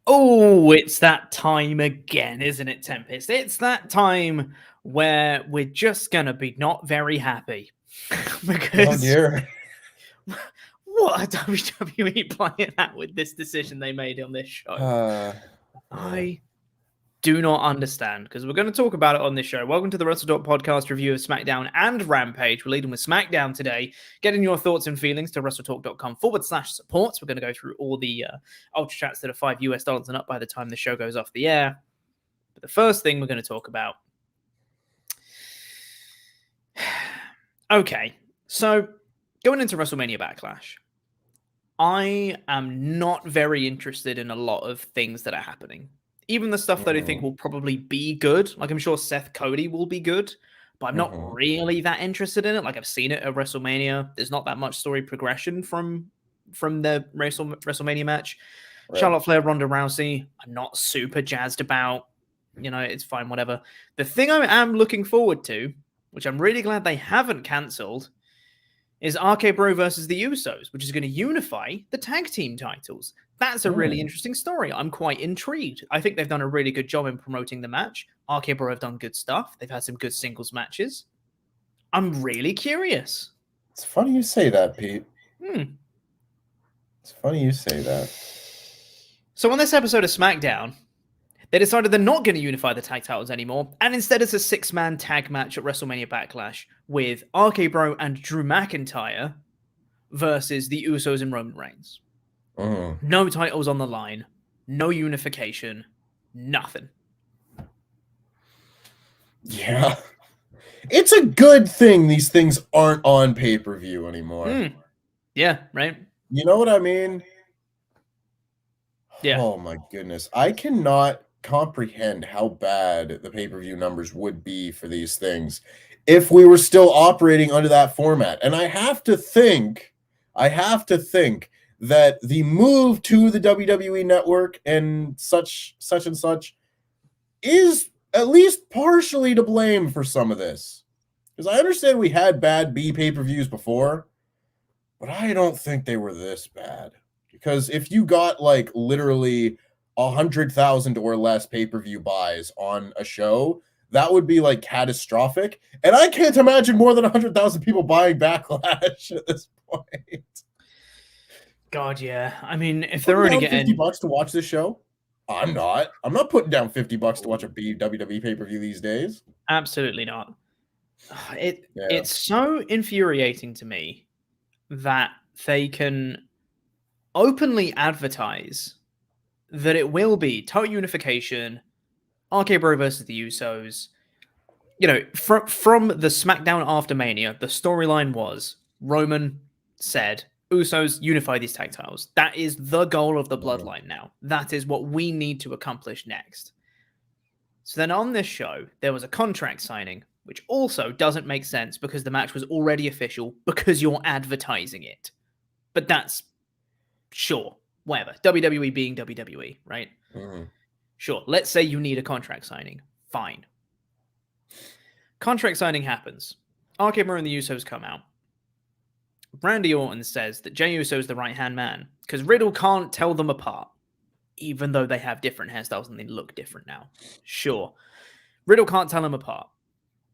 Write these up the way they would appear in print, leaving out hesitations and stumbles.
Oh, it's that time again, isn't it, Tempest? It's that time where we're just going to be not very happy. Because Oh dear. what are WWE playing at with this decision they made on this show? I do not understand, because we're going to talk about it on this show. Welcome to the WrestleTalk podcast review of SmackDown and Rampage. We're leading with SmackDown today. Getting your thoughts and feelings to WrestleTalk.com/supports. We're going to go through all the Ultrachats that are $5 and up by the time the show goes off the air. But the first thing we're going to talk about. Okay, so going into WrestleMania Backlash, I am not very interested in a lot of things that are happening. Even the stuff that I think will probably be good. Like, I'm sure Seth Cody will be good, but I'm not really that interested in it. Like, I've seen it at WrestleMania. There's not that much story progression from the WrestleMania match. Right. Charlotte Flair, Ronda Rousey, I'm not super jazzed about. You know, it's fine, whatever. The thing I am looking forward to, which I'm really glad they haven't cancelled, is RK Bro versus the Usos, which is going to unify the tag team titles. That's a really interesting story. I'm quite intrigued. I think they've done a really good job in promoting the match. RK Bro have done good stuff. They've had some good singles matches. I'm really curious. It's funny you say that, Pete. It's funny you say that. So on this episode of SmackDown, they decided they're not going to unify the tag titles anymore, and instead it's a 6-man tag match at WrestleMania Backlash with RK Bro and Drew McIntyre versus the Usos and Roman Reigns. No titles on the line, no unification, nothing. Yeah. It's a good thing these things aren't on pay-per-view anymore. Yeah, right? You know what I mean? Yeah. Oh my goodness. I cannot comprehend how bad the pay-per-view numbers would be for these things if we were still operating under that format. And I have to think that the move to the WWE network and such is at least partially to blame for some of this. Because I understand we had bad B pay-per-views before, but I don't think they were this bad. Because if you got like literally 100,000 or less pay-per-view buys on a show, that would be like catastrophic. And I can't imagine more than 100,000 people buying Backlash at this point. God, yeah. I mean, if they're already getting $50 to watch this show, I'm not putting down $50 to watch a WWE pay-per-view these days. Absolutely not. It's so infuriating to me that they can openly advertise that it will be total unification, RK Bro versus the Usos. You know, from the SmackDown after Mania, the storyline was Roman said, Usos unify these tag titles. That is the goal of the Bloodline now. That is what we need to accomplish next. So then on this show, there was a contract signing, which also doesn't make sense because the match was already official because you're advertising it. But that's sure, whatever. WWE being WWE, right? Sure, let's say you need a contract signing. Fine. Contract signing happens. RK Bro and the Usos come out. Randy Orton says that Jey Uso is the right-hand man because Riddle can't tell them apart, even though they have different hairstyles and they look different now. Sure. Riddle can't tell them apart.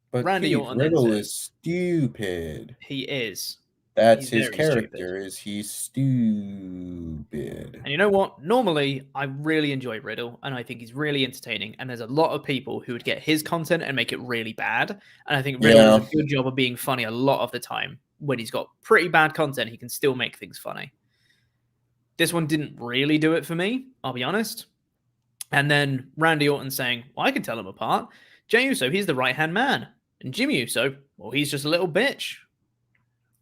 But Randy Orton Riddle is stupid. He is. That's his character, is he's stupid. And you know what? Normally, I really enjoy Riddle, and I think he's really entertaining, and there's a lot of people who would get his content and make it really bad, and I think Riddle does a good job of being funny a lot of the time. When he's got pretty bad content, he can still make things funny. This one didn't really do it for me, I'll be honest. And then Randy Orton saying, well, I can tell them apart. Jey Uso, he's the right-hand man. And Jimmy Uso, well, he's just a little bitch.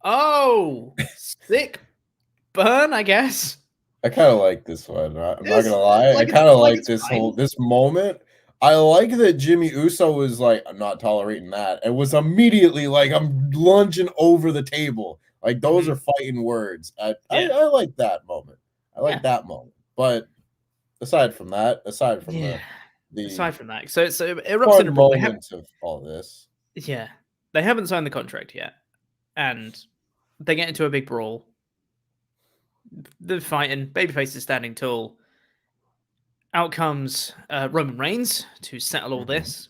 Oh, sick burn, I guess. I kind of like this one. I'm not gonna lie. I kind of like this moment. I like that Jimmy Uso was like, I'm not tolerating that, and was immediately like, I'm lunging over the table. Like those are fighting words. I like that moment. I like that moment. But aside from that, aside from that, so it erupts in a brawl. Of all this. Yeah, they haven't signed the contract yet, and they get into a big brawl. They're fighting. Babyface is standing tall. out comes Roman Reigns to settle all this.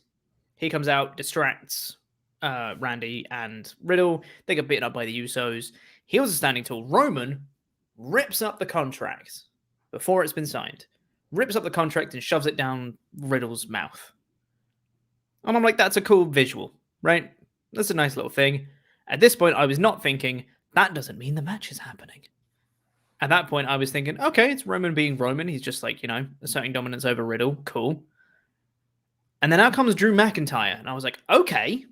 He comes out, distracts Randy and Riddle. They get beaten up by the Usos. He was a standing tall. Roman rips up the contract before it's been signed. Rips up the contract and shoves it down Riddle's mouth. And I'm like, that's a cool visual, right? That's a nice little thing. At this point, I was not thinking, that doesn't mean the match is happening. At that point, I was thinking, okay, it's Roman being Roman. He's just like, asserting dominance over Riddle. Cool. And then out comes Drew McIntyre. And I was like, okay,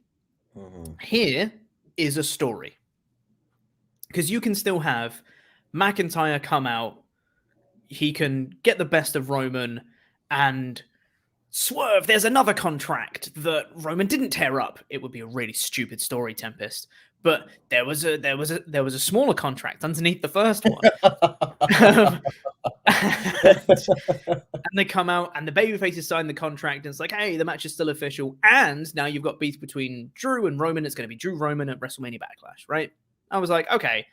here is a story. Because you can still have McIntyre come out. He can get the best of Roman and Swerve. There's another contract that Roman didn't tear up. It would be a really stupid story, Tempest. But there was a smaller contract underneath the first one. And they come out and the babyfaces sign the contract and it's like, hey, the match is still official. And now you've got beef between Drew and Roman. It's going to be Drew Roman at WrestleMania Backlash, right? I was like, okay,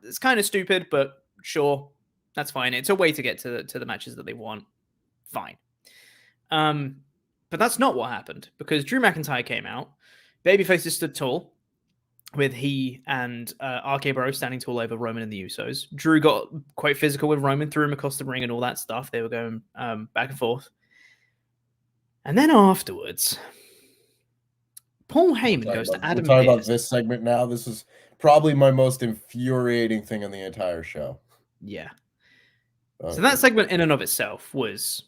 it's kind of stupid, but sure, that's fine. It's a way to get to the matches that they want. Fine. But that's not what happened because Drew McIntyre came out. Babyfaces stood tall with he and RK-Bro standing tall over Roman and the Usos. Drew got quite physical with Roman, threw him across the ring and all that stuff. They were going back and forth. And then afterwards, Paul Heyman goes to Adam Pearce. We're talking about this segment now. This is probably my most infuriating thing on the entire show. Yeah. So that segment in and of itself was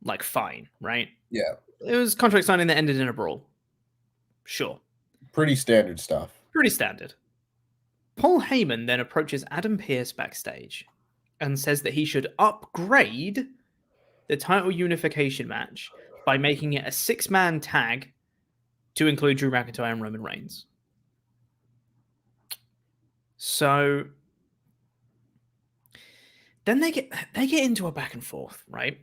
like fine, right? Yeah. It was contract signing that ended in a brawl. Sure. Pretty standard stuff. Pretty standard. Paul Heyman then approaches Adam Pearce backstage and says that he should upgrade the title unification match by making it a 6-man tag to include Drew McIntyre and Roman Reigns. So then they get into a back and forth, right?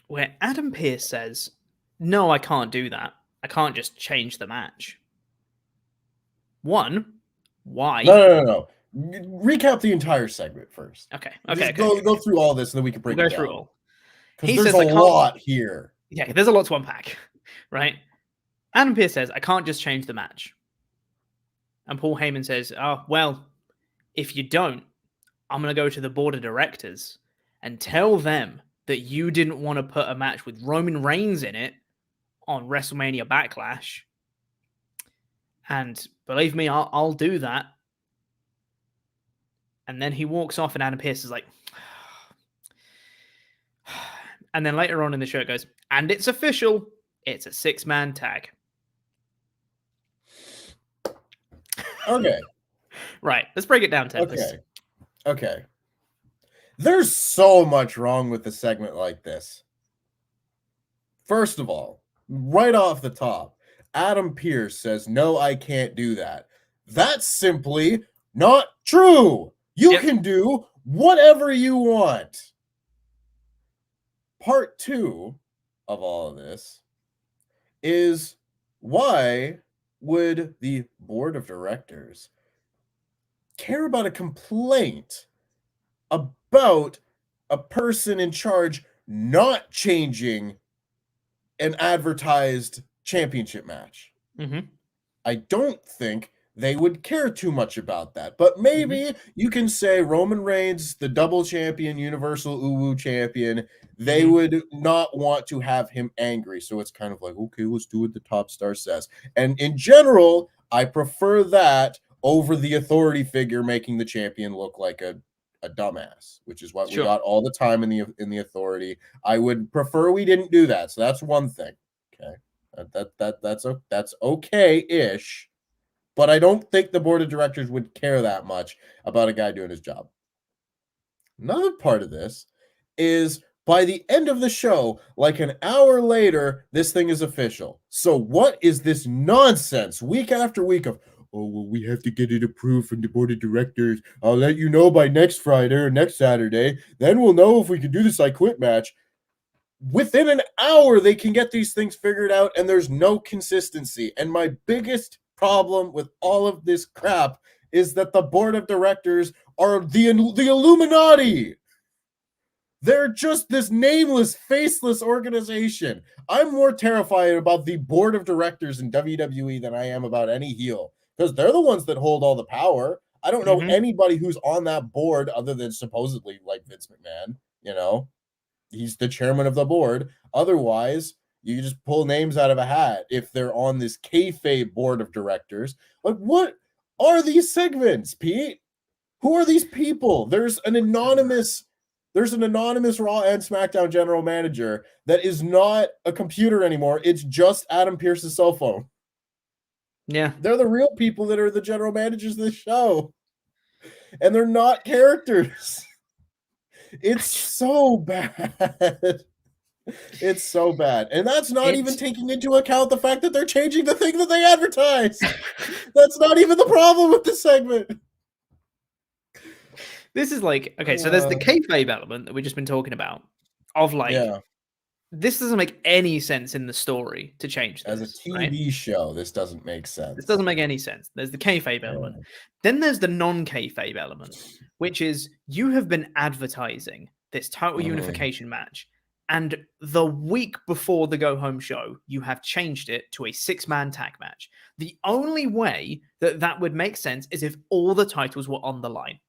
Where Adam Pearce says, no, I can't do that. I can't just change the match. One, why? No. Recap the entire segment first. Okay. Go through all this, and then we can break it down. Go through all. Because there's a lot here. Yeah, there's a lot to unpack, right? Adam Pearce says, I can't just change the match. And Paul Heyman says, oh, well, if you don't, I'm going to go to the board of directors and tell them that you didn't want to put a match with Roman Reigns in it on WrestleMania Backlash. And believe me, I'll do that. And then he walks off and Adam Pearce is like... And then later on in the show it goes, and it's official. It's a 6-man tag. Okay. Right. Let's break it down, Tempest. Okay. There's so much wrong with a segment like this. First of all, right off the top, Adam Pearce says, no, I can't do that. That's simply not true. You can do whatever you want. Part 2 of all of this is, why would the board of directors care about a complaint about a person in charge not changing an advertised championship match? I don't think they would care too much about that. But maybe you can say Roman Reigns, the double champion, universal uwu champion, they would not want to have him angry. So it's kind of like, okay, let's do what the top star says. And in general, I prefer that over the authority figure making the champion look like a dumbass, which is what we got all the time in the authority. I would prefer we didn't do that. So that's one thing. Okay. That's okay-ish. But I don't think the board of directors would care that much about a guy doing his job. Another part of this is, by the end of the show, like an hour later, this thing is official. So what is this nonsense week after week of, oh, well, we have to get it approved from the board of directors. I'll let you know by next Friday or next Saturday. Then we'll know if we can do this I Quit match. Within an hour, they can get these things figured out, and there's no consistency. And my biggest problem with all of this crap is that the board of directors are the Illuminati. They're just this nameless, faceless organization. I'm more terrified about the board of directors in WWE than I am about any heel, because they're the ones that hold all the power. I don't know anybody who's on that board other than supposedly like Vince McMahon. You know, he's the chairman of the board. Otherwise, you just pull names out of a hat if they're on this kayfabe board of directors. Like, what are these segments, Pete? Who are these people? There's an anonymous Raw and SmackDown general manager that is not a computer anymore. It's just Adam Pearce's cell phone. Yeah. They're the real people that are the general managers of the show. And they're not characters. It's so bad. It's so bad. And that's not even taking into account the fact that they're changing the thing that they advertise. That's not even the problem with the segment. This is like, okay, so there's the kayfabe element that we've just been talking about of like, this doesn't make any sense in the story to change this. As a TV show, this doesn't make sense. This doesn't make any sense. There's the kayfabe element. Then there's the non-kayfabe element, which is you have been advertising this title unification match, and the week before the go-home show, you have changed it to a 6-man tag match. The only way that that would make sense is if all the titles were on the line.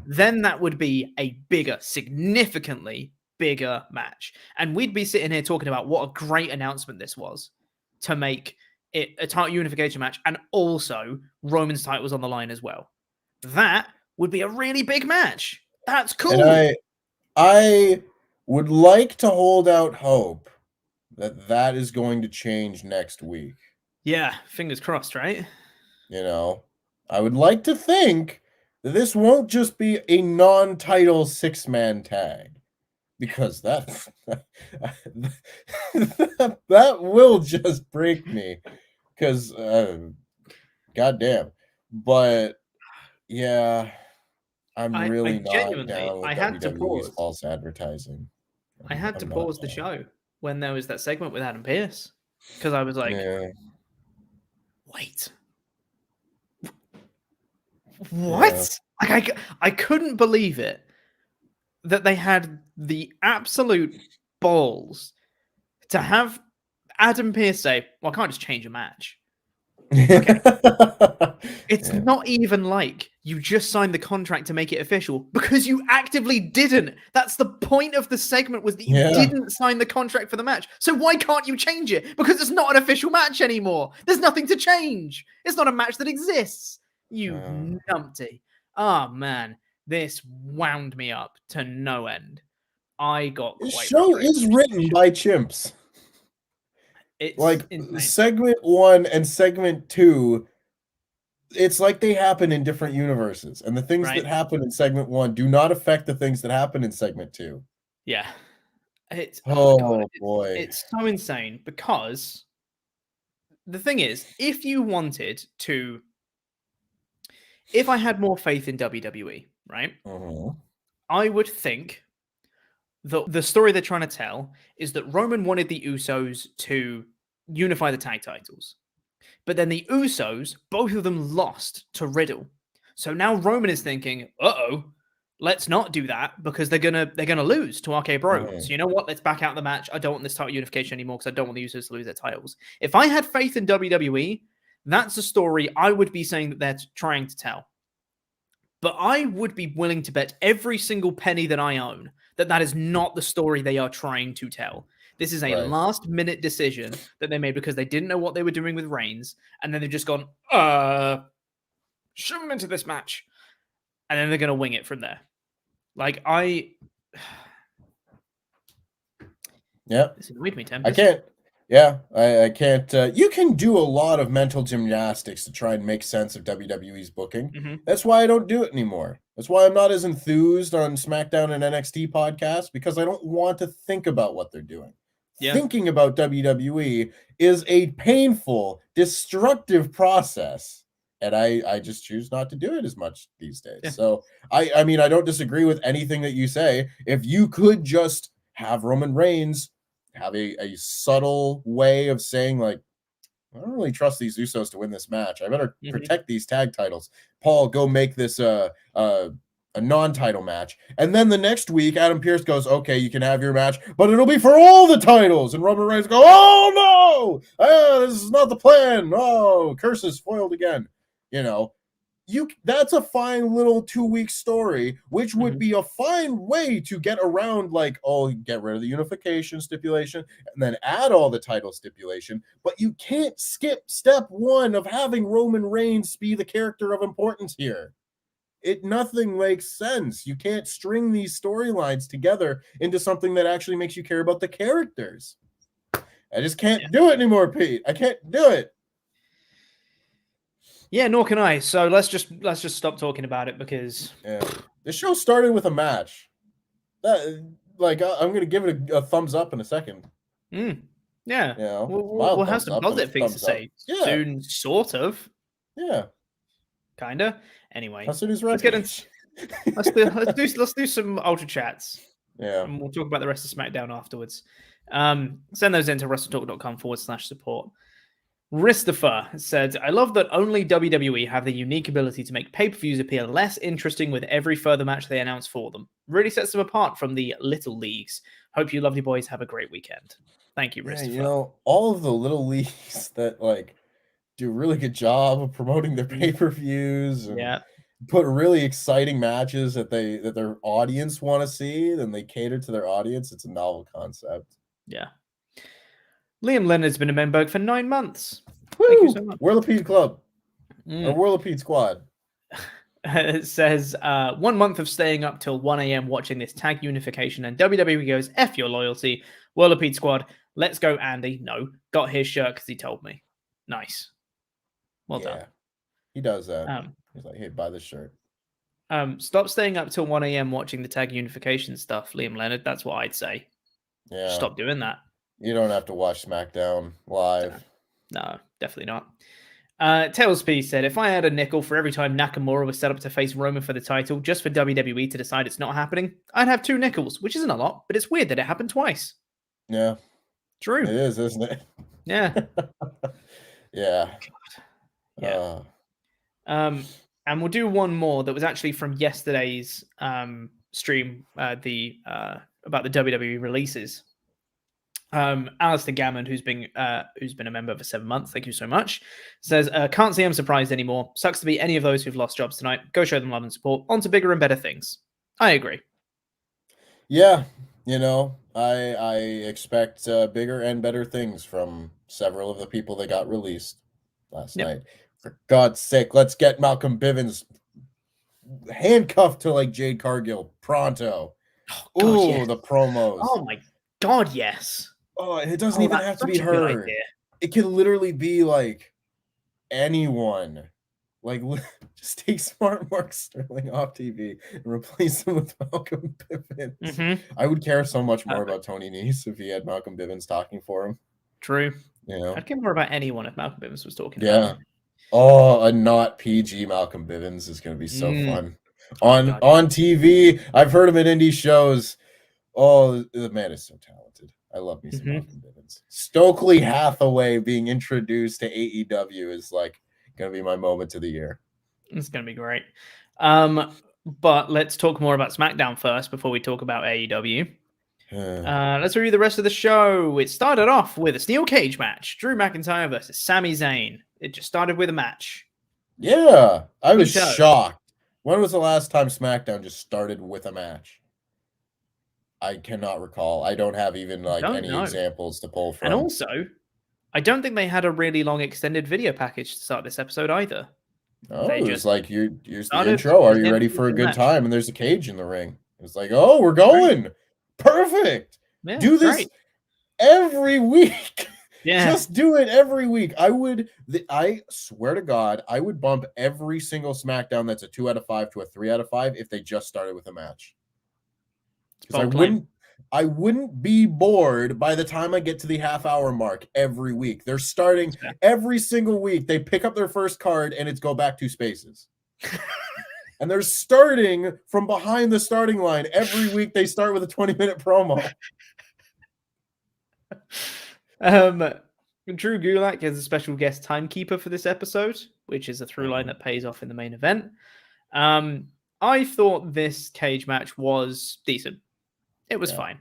Then that would be a bigger, significantly bigger match. And we'd be sitting here talking about what a great announcement this was to make it a title unification match and also Roman's title was on the line as well. That would be a really big match. That's cool. And I would like to hold out hope that that is going to change next week. Yeah, fingers crossed, right? You know, I would like to think that this won't just be a non-title 6-man tag, because that will just break me, because goddamn. But yeah, I'm really not down with WWE's false advertising. I had to pause the show when there was that segment with Adam Pearce, because I was like, wait, what? Like I couldn't believe it that they had the absolute balls to have Adam Pearce say, well, I can't just change a match. Okay. It's not even like you just signed the contract to make it official, because you actively didn't. That's the point of the segment, was that you didn't sign the contract for the match. So why can't you change it? Because it's not an official match anymore. There's nothing to change. It's not a match that exists. You numpty. Oh, man. This wound me up to no end. I got quite... This show is written by chimps. It's like insane. Segment 1 and segment 2, it's like they happen in different universes, and the things that happen in segment 1 do not affect the things that happen in segment 2. Yeah. It's boy. It's so insane, because the thing is, if you wanted to, if I had more faith in WWE, right? I would think that the story they're trying to tell is that Roman wanted the Usos to unify the tag titles. But then the Usos, both of them lost to Riddle. So now Roman is thinking, let's not do that, because they're gonna lose to RK Bro. So you know what? Let's back out the match. I don't want this title unification anymore, because I don't want the Usos to lose their titles. If I had faith in WWE, that's a story I would be saying that they're trying to tell. But I would be willing to bet every single penny that I own that that is not the story they are trying to tell. This is a last-minute decision that they made because they didn't know what they were doing with Reigns, and then they've just gone, shove him into this match. And then they're going to wing it from there. Like, This annoyed me, Tempest. I can't... Yeah, I can't... you can do a lot of mental gymnastics to try and make sense of WWE's booking. That's why I don't do it anymore. That's why I'm not as enthused on SmackDown and NXT podcasts, because I don't want to think about what they're doing. Thinking about WWE is a painful, destructive process, and I just choose not to do it as much these days. So, I mean, I don't disagree with anything that you say. If you could just have Roman Reigns have a subtle way of saying, like, I don't really trust these Usos to win this match. I better protect these tag titles. Paul, go make this a non-title match. And then the next week, Adam Pearce goes, okay, you can have your match, but it'll be for all the titles. And Roman Reigns go, oh no, this is not the plan. Oh, curses foiled again. That's a fine little 2-week story, which would be a fine way to get around, like, oh, get rid of the unification stipulation and then add all the title stipulation. But you can't skip step one of having Roman Reigns be the character of importance here. Nothing makes sense. You can't string these storylines together into something that actually makes you care about the characters. I just can't do it anymore, Pete. I can't do it. Yeah, nor can I. So let's just stop talking about it because this show started with a match. I'm gonna give it a thumbs up in a second. Yeah, we'll have some positive things to say soon, sort of. Yeah, kinda. Anyway, let's do let's do some Ultrachats. Yeah, and we'll talk about the rest of SmackDown afterwards. Send those into WrestleTalk.com/support. Christopher said, I love that only WWE have the unique ability to make pay-per-views appear less interesting with every further match they announce for them. Really sets them apart from the little leagues. Hope you lovely boys have a great weekend. Thank you, Christopher. Yeah, all of the little leagues that do a really good job of promoting their pay-per-views and put really exciting matches that their audience want to see, then they cater to their audience. It's a novel concept. Yeah. Liam Leonard's been a member for 9 months. Woo! Thank you so much. Whirlipede Club. Or Whirlipede Squad. It says, 1 month of staying up till 1 a.m. watching this tag unification, and WWE goes, F your loyalty. Whirlipede Squad, let's go, Andy. No, got his shirt because he told me. Nice. Well done. He does that. He's like, hey, buy this shirt. Stop staying up till 1 a.m. watching the tag unification stuff, Liam Leonard. That's what I'd say. Yeah. Stop doing that. You don't have to watch SmackDown live. No, definitely not. Tails P said, if I had a nickel for every time Nakamura was set up to face Roman for the title, just for WWE to decide it's not happening, I'd have 2 nickels, which isn't a lot, but it's weird that it happened twice. Yeah. True. It is, isn't it? Yeah. Yeah. God. Yeah. And we'll do one more that was actually from yesterday's stream, about the WWE releases. Alistair Gammon, who's been a member for 7 months, thank you so much, says, can't say I'm surprised anymore. Sucks to be any of those who've lost jobs tonight. Go show them love and support. On to bigger and better things. I agree. Yeah, I expect bigger and better things from several of the people that got released last night. For God's sake, let's get Malcolm Bivens handcuffed to Jade Cargill pronto. The promos. Oh my God, yes. Oh, it doesn't even have to be her. It could literally be anyone. Just take Smart Mark Sterling off TV and replace him with Malcolm Bivens. I would care so much more about Tony Nese if he had Malcolm Bivens talking for him. True. I'd care more about anyone if Malcolm Bivens was talking about him. Oh, a not PG Malcolm Bivens is going to be so fun. On TV, I've heard him at indie shows. Oh, the man is so talented. I love me some Malcolm Bivens. Stokely Hathaway being introduced to AEW is going to be my moment of the year. It's going to be great. But let's talk more about SmackDown first before we talk about AEW. Let's review the rest of the show. It started off with a steel cage match. Drew McIntyre versus Sami Zayn. It just started with a match. Yeah, I was shocked. When was the last time SmackDown just started with a match? I cannot recall. I don't have even any examples to pull from. And also, I don't think they had a really long extended video package to start this episode either. Oh, it was here's the intro. Are you ready for a good time? And there's a cage in the ring. It's oh, we're going. Perfect. Yeah, do this every week. Yeah. Just do it every week. I swear to God, I would bump every single SmackDown that's a 2 out of 5 to a 3 out of 5 if they just started with a match. Because I wouldn't be bored by the time I get to the half-hour mark every week. They're starting every single week. They pick up their first card and it's go back 2 spaces. And they're starting from behind the starting line. Every week they start with a 20-minute promo. Drew Gulak is a special guest timekeeper for this episode, which is a through line that pays off in the main event. I thought this cage match was decent. It was fine.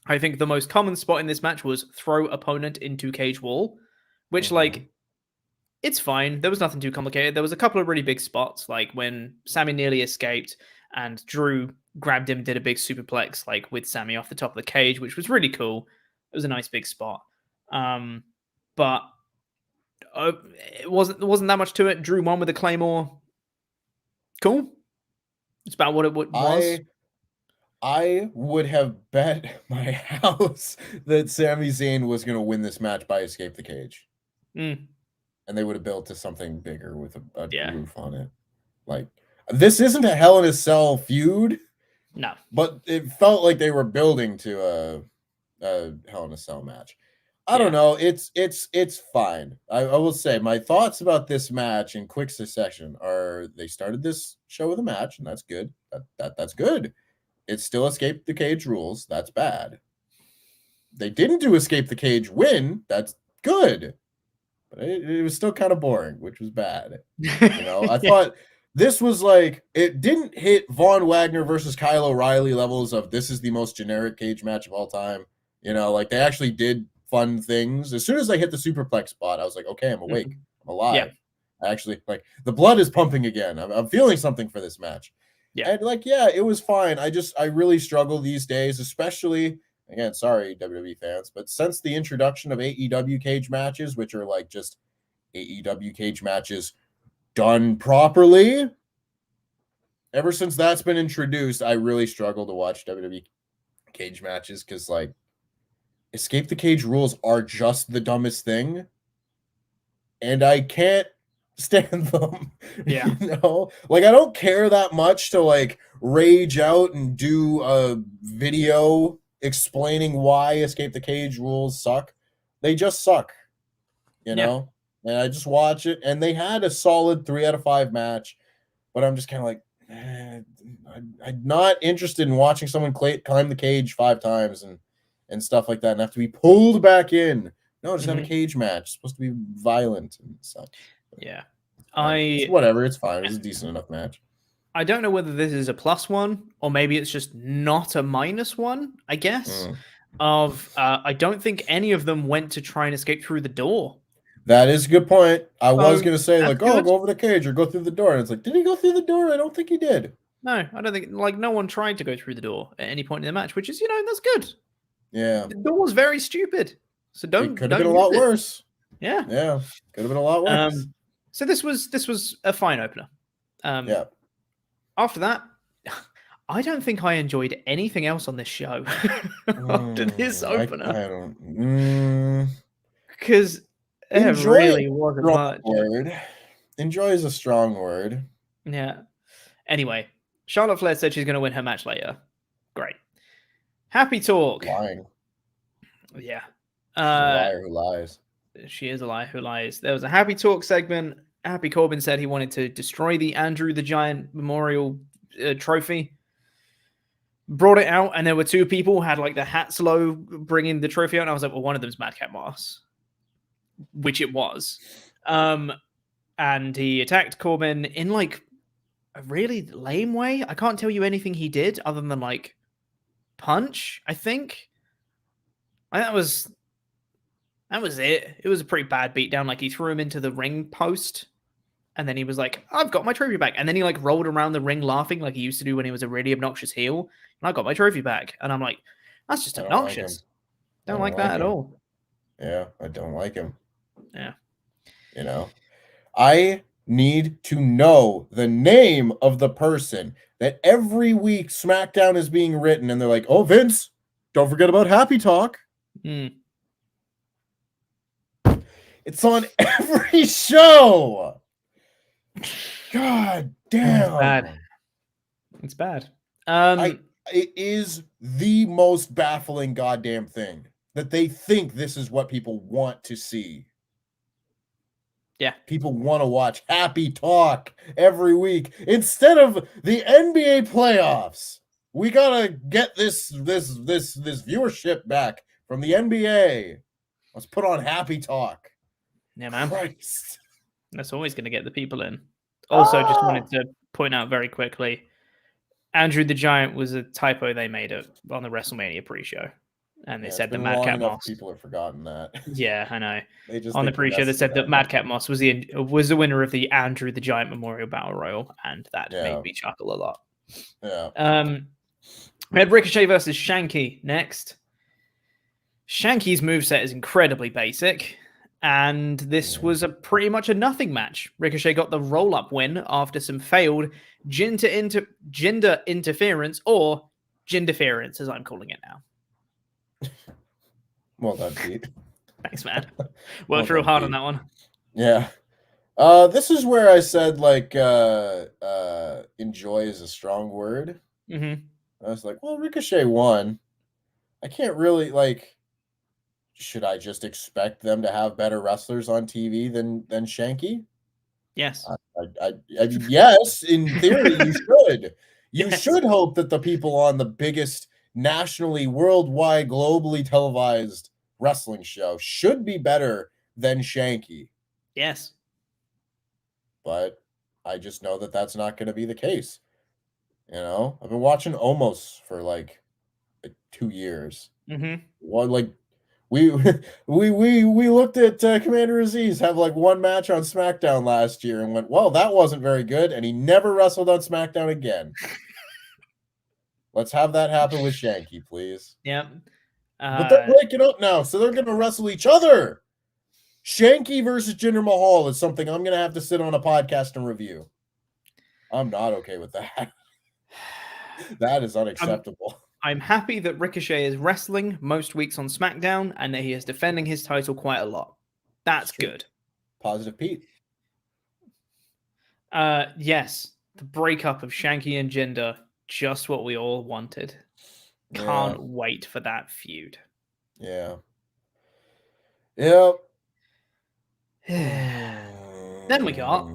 I think the most common spot in this match was throw opponent into cage wall, which like it's fine. There was nothing too complicated. There was a couple of really big spots, like when Sami nearly escaped and Drew grabbed him, did a big superplex, like with Sami off the top of the cage, which was really cool. It was a nice big spot. But it wasn't that much to it. Drew won with a Claymore. Cool. It's about what it was. I would have bet my house that Sami Zayn was going to win this match by escape the cage. Mm. And they would have built to something bigger with a Yeah. roof on it. Like, this isn't a Hell in a Cell feud. No. But it felt like they were building to a Hell in a Cell match. I don't know. It's fine. I will say my thoughts about this match in quick succession are they started this show with a match, and that's good. That's good. It still escaped the cage rules. That's bad. They didn't do escape the cage win. That's good. But it was still kind of boring, which was bad. I thought this was like, it didn't hit Von Wagner versus Kyle O'Reilly levels of this is the most generic cage match of all time. Like they actually did fun things. As soon as I hit the superplex spot, I was like, okay, I'm awake. I'm alive. Yeah. I actually, like, the blood is pumping again. I'm feeling something for this match. Yeah. And it was fine. I really struggle these days, especially, again, sorry, WWE fans, but since the introduction of AEW cage matches, which are like just AEW cage matches done properly, ever since that's been introduced, I really struggle to watch WWE cage matches because, like, escape the cage rules are just the dumbest thing, and I can't stand them. Yeah. Like, I don't care that much to like rage out and do a video explaining why escape the cage rules suck. They just suck, know, and I just watch it. And they had a solid 3 out of 5 match, but I'm just kind of like, I'm not interested in watching someone climb the cage 5 times and stuff like that and have to be pulled back in. No, just have a cage match. It's supposed to be violent and such. Yeah. Whatever, it's fine. It was a decent enough match. I don't know whether this is a +1 or maybe it's just not a -1, I guess. I don't think any of them went to try and escape through the door. That is a good point. I was going to say, like, go over the cage or go through the door. And it's like, did he go through the door? I don't think he did. No, I don't think, like, no one tried to go through the door at any point in the match, which is, that's good. Yeah. The door was very stupid. So it could have been a lot worse. Yeah. Yeah. Could have been a lot worse. So this was a fine opener. Yeah. After that, I don't think I enjoyed anything else on this show after this opener. I don't. Because it really wasn't much. Enjoy is a strong word. Yeah. Anyway, Charlotte Flair said she's going to win her match later. Great. Happy talk. Lying. Yeah. She's a liar who lies. She is a liar who lies. There was a happy talk segment. Happy Corbin said he wanted to destroy the Andrew the Giant Memorial trophy. Brought it out, and there were 2 people who had like the hats low bringing the trophy out. And I was like, well, one of them's Madcap Moss, which it was. And he attacked Corbin in like a really lame way. I can't tell you anything he did other than like punch, I think. That was it. It was a pretty bad beatdown. Like, he threw him into the ring post, and then he was like, I've got my trophy back. And then he like rolled around the ring laughing like he used to do when he was a really obnoxious heel. And I got my trophy back. And I'm like, that's just obnoxious. Don't like that at all. Yeah, I don't like him. Yeah. I need to know the name of the person that every week SmackDown is being written, and they're like, oh, Vince, don't forget about Happy Talk. It's on every show. God damn. It's bad. It is the most baffling goddamn thing that they think this is what people want to see. Yeah. People want to watch Happy Talk every week instead of the NBA playoffs. We gotta get this viewership back from the NBA. Let's put on Happy Talk. Yeah, man. Christ. That's always going to get the people in. Also, just wanted to point out very quickly, Andrew the Giant was a typo they made on the WrestleMania pre-show. And they said that Madcap Moss. People have forgotten that. Yeah, I know. On the pre-show, they said that Madcap Moss was the winner of the Andrew the Giant Memorial Battle Royal, and that made me chuckle a lot. Yeah. We had Ricochet versus Shanky next. Shanky's moveset is incredibly basic, and this was pretty much a nothing match. Ricochet got the roll-up win after some failed gender interference, or ginderference, as I'm calling it now. Well done, Pete. Thanks, man. Worked real hard on that one. Yeah. This is where I said, enjoy is a strong word. Mm-hmm. I was like, well, Ricochet won. I can't really, should I just expect them to have better wrestlers on TV than Shanky? Yes. I yes, in theory, you should. You should hope that the people on the biggest nationally, worldwide, globally televised wrestling show should be better than Shanky. Yes. But I just know that that's not going to be the case. I've been watching Omos for 2 years. Mm-hmm. Well, we looked at Commander Aziz have one match on SmackDown last year and went, well, that wasn't very good, and he never wrestled on SmackDown again. Let's have that happen with Shanky, please. Yep. But they're breaking up now, so they're going to wrestle each other. Shanky versus Jinder Mahal is something I'm going to have to sit on a podcast and review. I'm not okay with that. That is unacceptable. I'm happy that Ricochet is wrestling most weeks on SmackDown and that he is defending his title quite a lot. That's good. Positive Pete. Yes. The breakup of Shanky and Jinder, just what we all wanted. Can't wait for that feud. Yeah. Yep. Then we got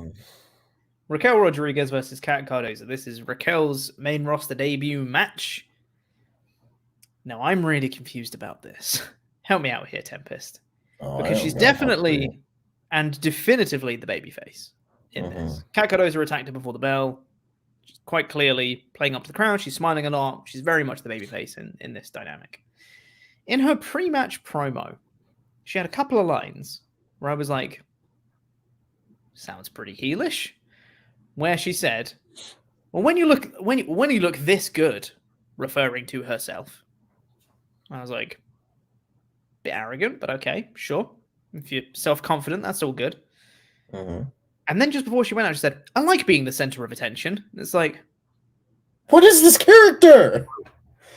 Raquel Rodriguez versus Kat Cardozo. This is Raquel's main roster debut match. Now, I'm really confused about this. Help me out here, Tempest. Because she's definitely and definitively the babyface in this. Kat Cardozo attacked her before the bell. She's quite clearly playing up to the crowd. She's smiling a lot. She's very much the babyface in this dynamic. In her pre-match promo, she had a couple of lines where I was like, sounds pretty heelish. Where she said, well, when you look this good, referring to herself. I was like, bit arrogant, but okay, sure. If you're self-confident, that's all good. Mm-hmm. And then just before she went out, she said, I like being the center of attention. It's like, what is this character?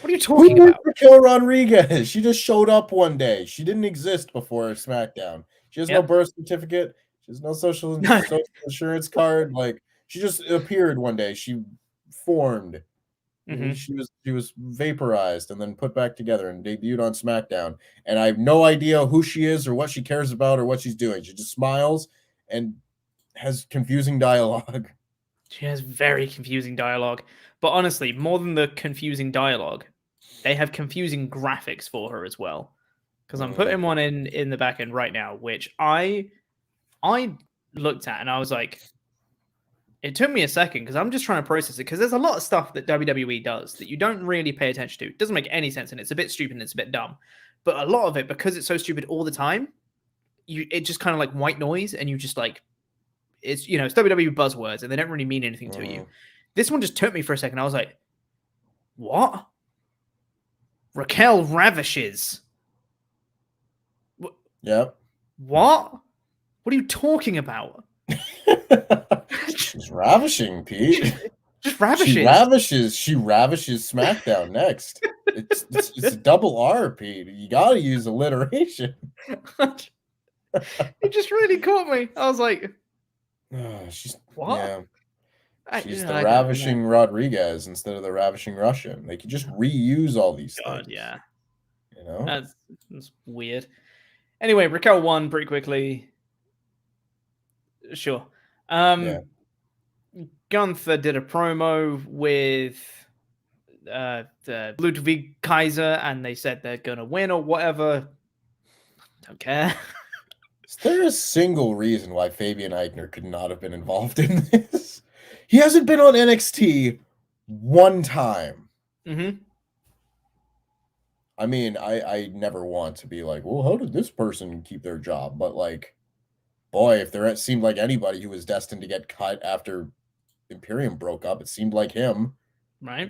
What are you talking about? Raquel Rodriguez. She just showed up one day. She didn't exist before SmackDown. She has no birth certificate. She has no social insurance card. She just appeared one day. She formed. Mm-hmm. She was vaporized and then put back together and debuted on SmackDown. And I have no idea who she is or what she cares about or what she's doing. She just smiles and has confusing dialogue. She has very confusing dialogue. But honestly, more than the confusing dialogue, they have confusing graphics for her as well. Because I'm putting one in the back end right now, which I looked at and I was like, it took me a second because I'm just trying to process it because there's a lot of stuff that WWE does that you don't really pay attention to. It doesn't make any sense and it's a bit stupid and it's a bit dumb. But a lot of it, because it's so stupid all the time, it just kind of like white noise and you just it's WWE buzzwords and they don't really mean anything to you. This one just took me for a second. I was like, what? Raquel Ravishes. Yep. What? What are you talking about? She's ravishing, Pete. Just ravishes. She ravishes SmackDown next. It's a double R, Pete. You gotta use alliteration. It just really caught me. I was like, she's what? Yeah. She's the ravishing Rodriguez instead of the ravishing Russian. They could just reuse all these things. Yeah. That's weird. Anyway, Raquel won pretty quickly. Sure. Gunther did a promo with the Ludwig Kaiser, and they said they're gonna win or whatever. Don't care. Is there a single reason why Fabian Eichner could not have been involved in this? He hasn't been on NXT one time. Mm-hmm. I mean, I never want to be like, well, how did this person keep their job? But like, boy, if there seemed like anybody who was destined to get cut after Imperium broke up, it seemed like him. Right.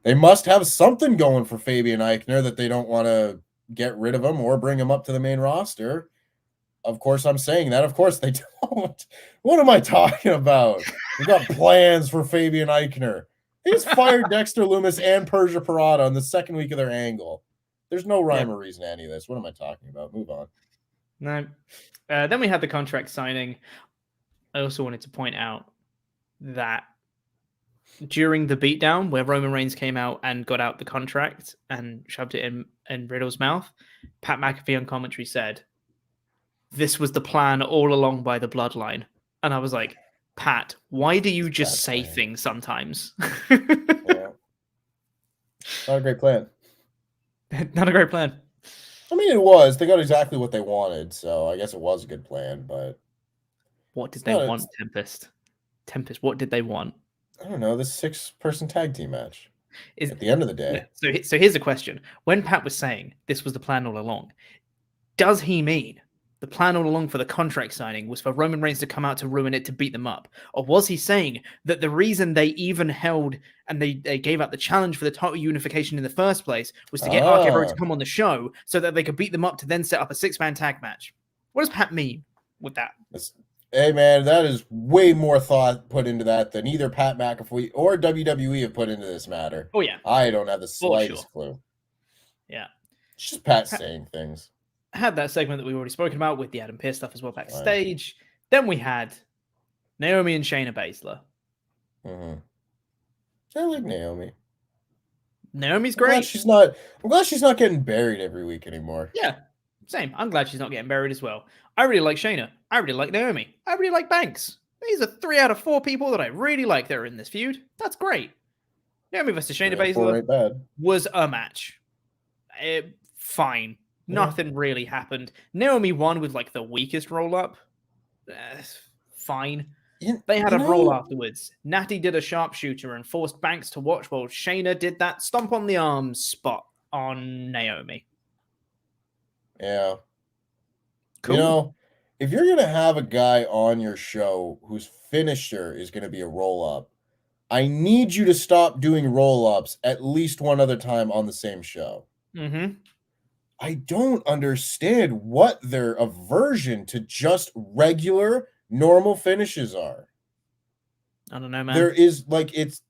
They must have something going for Fabian Eichner that they don't want to get rid of him or bring him up to the main roster. Of course, I'm saying that. Of course, they don't. What am I talking about? We've got plans for Fabian Eichner. They just fired Dexter Lumis and Persia Parada on the second week of their angle. There's no rhyme or reason to any of this. What am I talking about? Move on. No. Then we had the contract signing. I also wanted to point out that during the beatdown where Roman Reigns came out and got out the contract and shoved it in Riddle's mouth, Pat McAfee on commentary said, this was the plan all along by the Bloodline. And I was like, Pat, why do you just say things sometimes? Yeah. Not a great plan. Not a great plan. I mean, it was. They got exactly what they wanted, so I guess it was a good plan, but... What did they want, Tempest? Tempest, what did they want? I don't know, this 6-person tag team match. At the end of the day. So here's a question. When Pat was saying this was the plan all along, does he mean the plan all along for the contract signing was for Roman Reigns to come out to ruin it to beat them up? Or was he saying that the reason they even held and they gave out the challenge for the title unification in the first place was to get RK-Bro to come on the show so that they could beat them up to then set up a 6-man tag match? What does Pat mean with that? Hey, man, that is way more thought put into that than either Pat McAfee or WWE have put into this matter. Oh, yeah. I don't have the slightest clue. Yeah. It's just Pat saying things. Had that segment that we already spoken about with the Adam Pearce stuff as well backstage. Right. Then we had Naomi and Shayna Baszler. Mm-hmm. I like Naomi. Naomi's great. I'm glad she's not getting buried every week anymore. Yeah, same. I'm glad she's not getting buried as well. I really like Shayna. I really like Naomi. I really like Banks. These are 3 out of 4 people that I really like that are in this feud. That's great. Naomi versus Shayna Baszler was a match. Fine. Nothing really happened. Naomi won with like the weakest roll-up. Fine. They had a brawl afterwards. Natty did a sharpshooter and forced Banks to watch while Shayna did that stomp on the arm spot on Naomi. Yeah. Cool. You know, if you're going to have a guy on your show whose finisher is going to be a roll-up, I need you to stop doing roll-ups at least one other time on the same show. Mm-hmm. I don't understand what their aversion to just regular, normal finishes are. I don't know, man. There is, like, it's...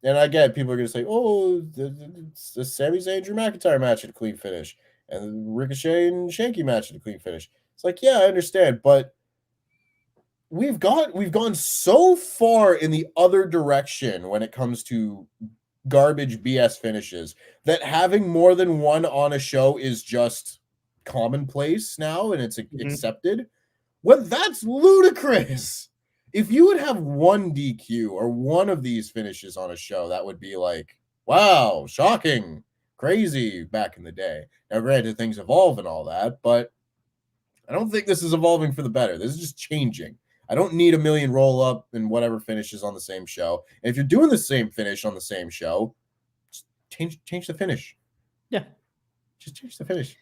And again, people are going to say, oh, the Sami Zayn Drew McIntyre match had a clean finish. And the Ricochet and Shanky match had a clean finish. It's like, yeah, I understand, but we've gone so far in the other direction when it comes to garbage BS finishes that having more than one on a show is just commonplace now and it's accepted. Well, that's ludicrous. If you would have one DQ or one of these finishes on a show, that would be like, wow, shocking, crazy back in the day. Now, granted, things evolve and all that, but I don't think this is evolving for the better. This is just changing. I don't need a million roll-up and whatever finishes on the same show. And if you're doing the same finish on the same show, just change the finish. Yeah. Just change the finish.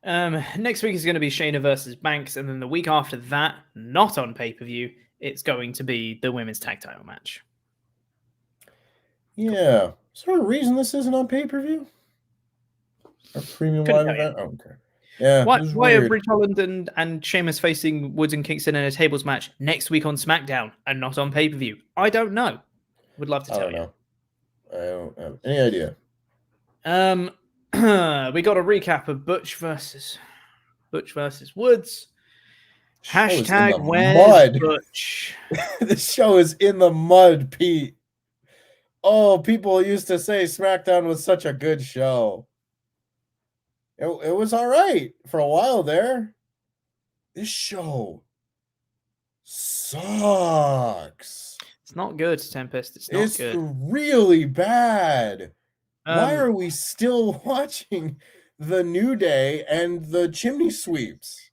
Next week is going to be Shayna versus Banks, and then the week after that, not on pay-per-view, it's going to be the women's tag title match. Yeah. Is there a reason this isn't on pay-per-view? Or premium live event? Oh, okay. Yeah. Why are Bridge Holland and Sheamus facing Woods and Kingston in a tables match next week on SmackDown and not on pay-per-view? I don't know. Would love to tell you. I don't have any idea. We got a recap of Butch versus Woods. Hashtag where's Butch? This show is in the mud, Pete. Oh, people used to say SmackDown was such a good show. It was all right for a while there. This show sucks. It's not good, Tempest. It's not good. It's really bad. Why are we still watching the New Day and the Chimney Sweeps?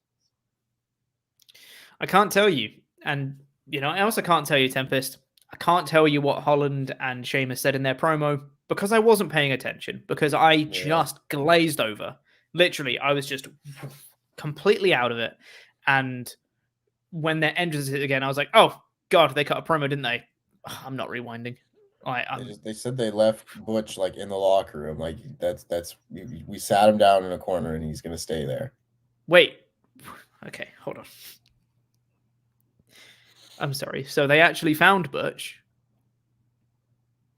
I can't tell you. And I also can't tell you, Tempest. I can't tell you what Holland and Sheamus said in their promo because I wasn't paying attention, because I just glazed over. Literally, I was just completely out of it. And when their entrance hit again, I was like, oh, God, they cut a promo, didn't they? I'm not rewinding. They said they left Butch like in the locker room. Like that's we sat him down in a corner and he's gonna stay there. Wait. Okay, hold on. I'm sorry. So they actually found Butch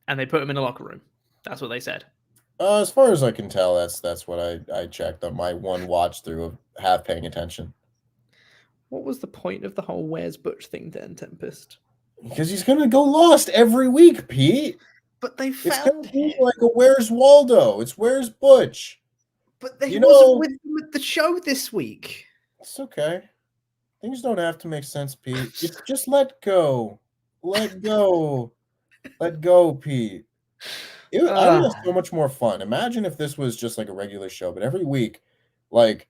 and they put him in the locker room. That's what they said. As far as I can tell, that's what I checked on my one watch through of half paying attention. What was the point of the whole "Where's Butch" thing then, Tempest? Because he's gonna go lost every week, Pete. But they It's found gonna be like a "Where's Waldo?" It's "Where's Butch?" But he wasn't with them at the show this week. It's okay. Things don't have to make sense, Pete. It's just let go. Let go. Let go, Pete. I think that's so much more fun. Imagine if this was just like a regular show, but every week, like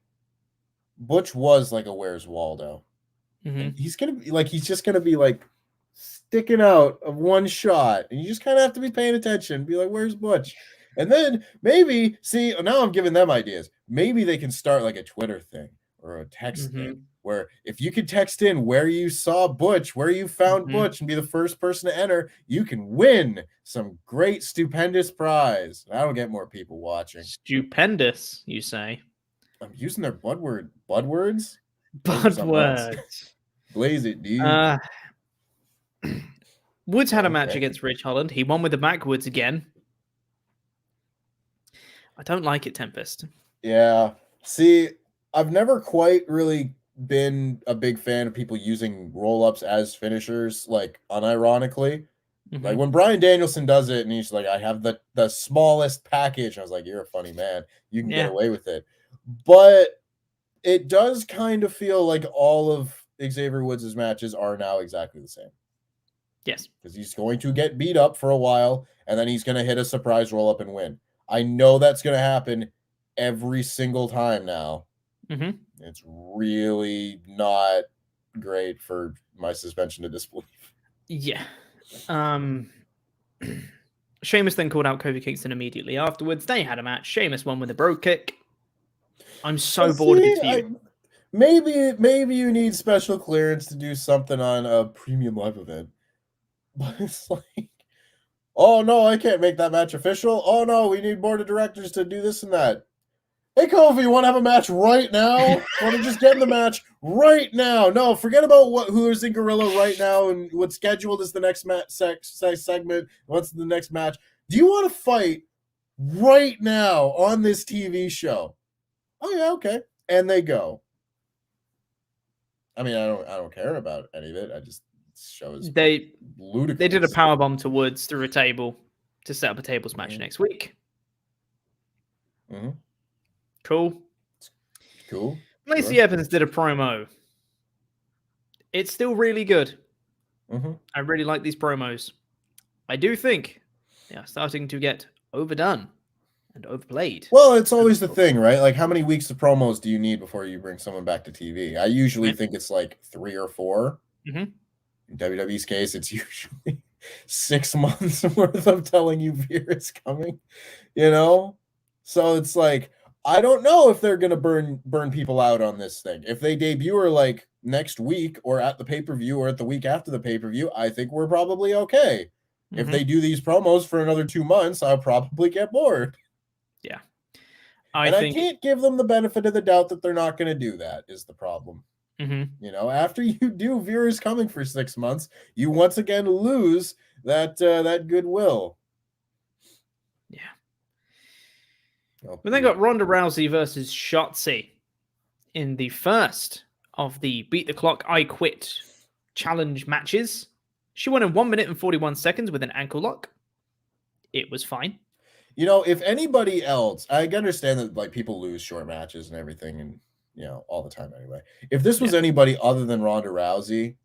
Butch was like a "Where's Waldo?" And he's just gonna be like sticking out of one shot, and you just kind of have to be paying attention. Be like, "Where's Butch?" And then maybe now I'm giving them ideas. Maybe they can start like a Twitter thing or a text thing, where if you could text in where you saw Butch, where you found Butch, and be the first person to enter, you can win some great, stupendous prize. That'll get more people watching. Stupendous, you say? I'm using their Budwords. Budwords? Blaze it, dude. Woods had a match against Rich Holland. He won with the backwoods again. I don't like it, Tempest. Yeah. See, I've never quite really been a big fan of people using roll-ups as finishers, like unironically. Like when Bryan Danielson does it and he's like, I have the smallest package. I was like, you're a funny man. You can get away with it. But it does kind of feel like all of Xavier Woods' matches are now exactly the same. Yes. Because he's going to get beat up for a while, and then he's going to hit a surprise roll-up and win. I know that's going to happen every single time now. It's really not great for my suspension of disbelief. Yeah. Sheamus then called out Kofi Kingston immediately afterwards. They had a match. Sheamus won with a brogue kick. I'm so bored of this feud. Maybe you need special clearance to do something on a premium live event. But it's like, oh no, I can't make that match official. Oh no, we need board of directors to do this and that. Hey Kofi, you want to have a match right now? Want to just get in the match right now? No, forget about who's in Gorilla right now and what's scheduled is the next segment. What's the next match? Do you want to fight right now on this TV show? Oh yeah, okay. And they go. I mean, I don't care about any of it. I just shows ludicrous. They did a powerbomb to Woods through a table to set up a tables match next week. Cool. Lacey Evans did a promo. It's still really good. I really like these promos. I do think they are starting to get overdone and overplayed. Well, it's always the thing, right? Like, how many weeks of promos do you need before you bring someone back to TV? I usually think it's like 3 or 4. In WWE's case, it's usually 6 months worth of telling you Veer is coming, So it's like, I don't know if they're going to burn people out on this thing. If they debut or like next week or at the pay-per-view or at the week after the pay-per-view, I think we're probably okay. If they do these promos for another 2 months, I'll probably get bored. Yeah. I can't give them the benefit of the doubt that they're not going to do that is the problem. After you do Veer is coming for 6 months, you once again lose that goodwill. Yeah. We then got Ronda Rousey versus Shotzi in the first of the Beat the Clock, I Quit challenge matches. She won in 1 minute and 41 seconds with an ankle lock. It was fine. If anybody else, I understand that like people lose short matches and everything, and all the time anyway. If this was anybody other than Ronda Rousey,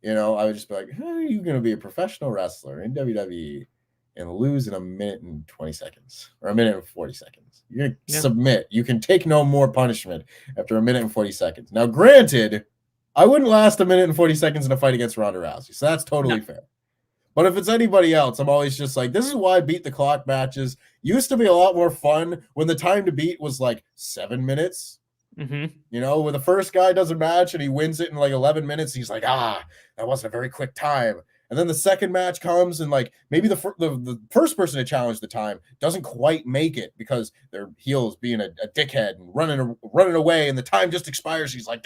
I would just be like, how are you going to be a professional wrestler in WWE and lose in 1 minute and 20 seconds or 1 minute and 40 seconds? You're going to submit. You can take no more punishment after 1 minute and 40 seconds. Now, granted, I wouldn't last a minute and 40 seconds in a fight against Ronda Rousey, so that's totally fair. But if it's anybody else, I'm always just like, this is why beat the clock matches used to be a lot more fun when the time to beat was like 7 minutes. Mm-hmm. You know, when the first guy does a match and he wins it in like 11 minutes, he's like, that wasn't a very quick time. And then the second match comes and like maybe the first person to challenge the time doesn't quite make it because their heel is being a dickhead and running away, and the time just expires. He's like,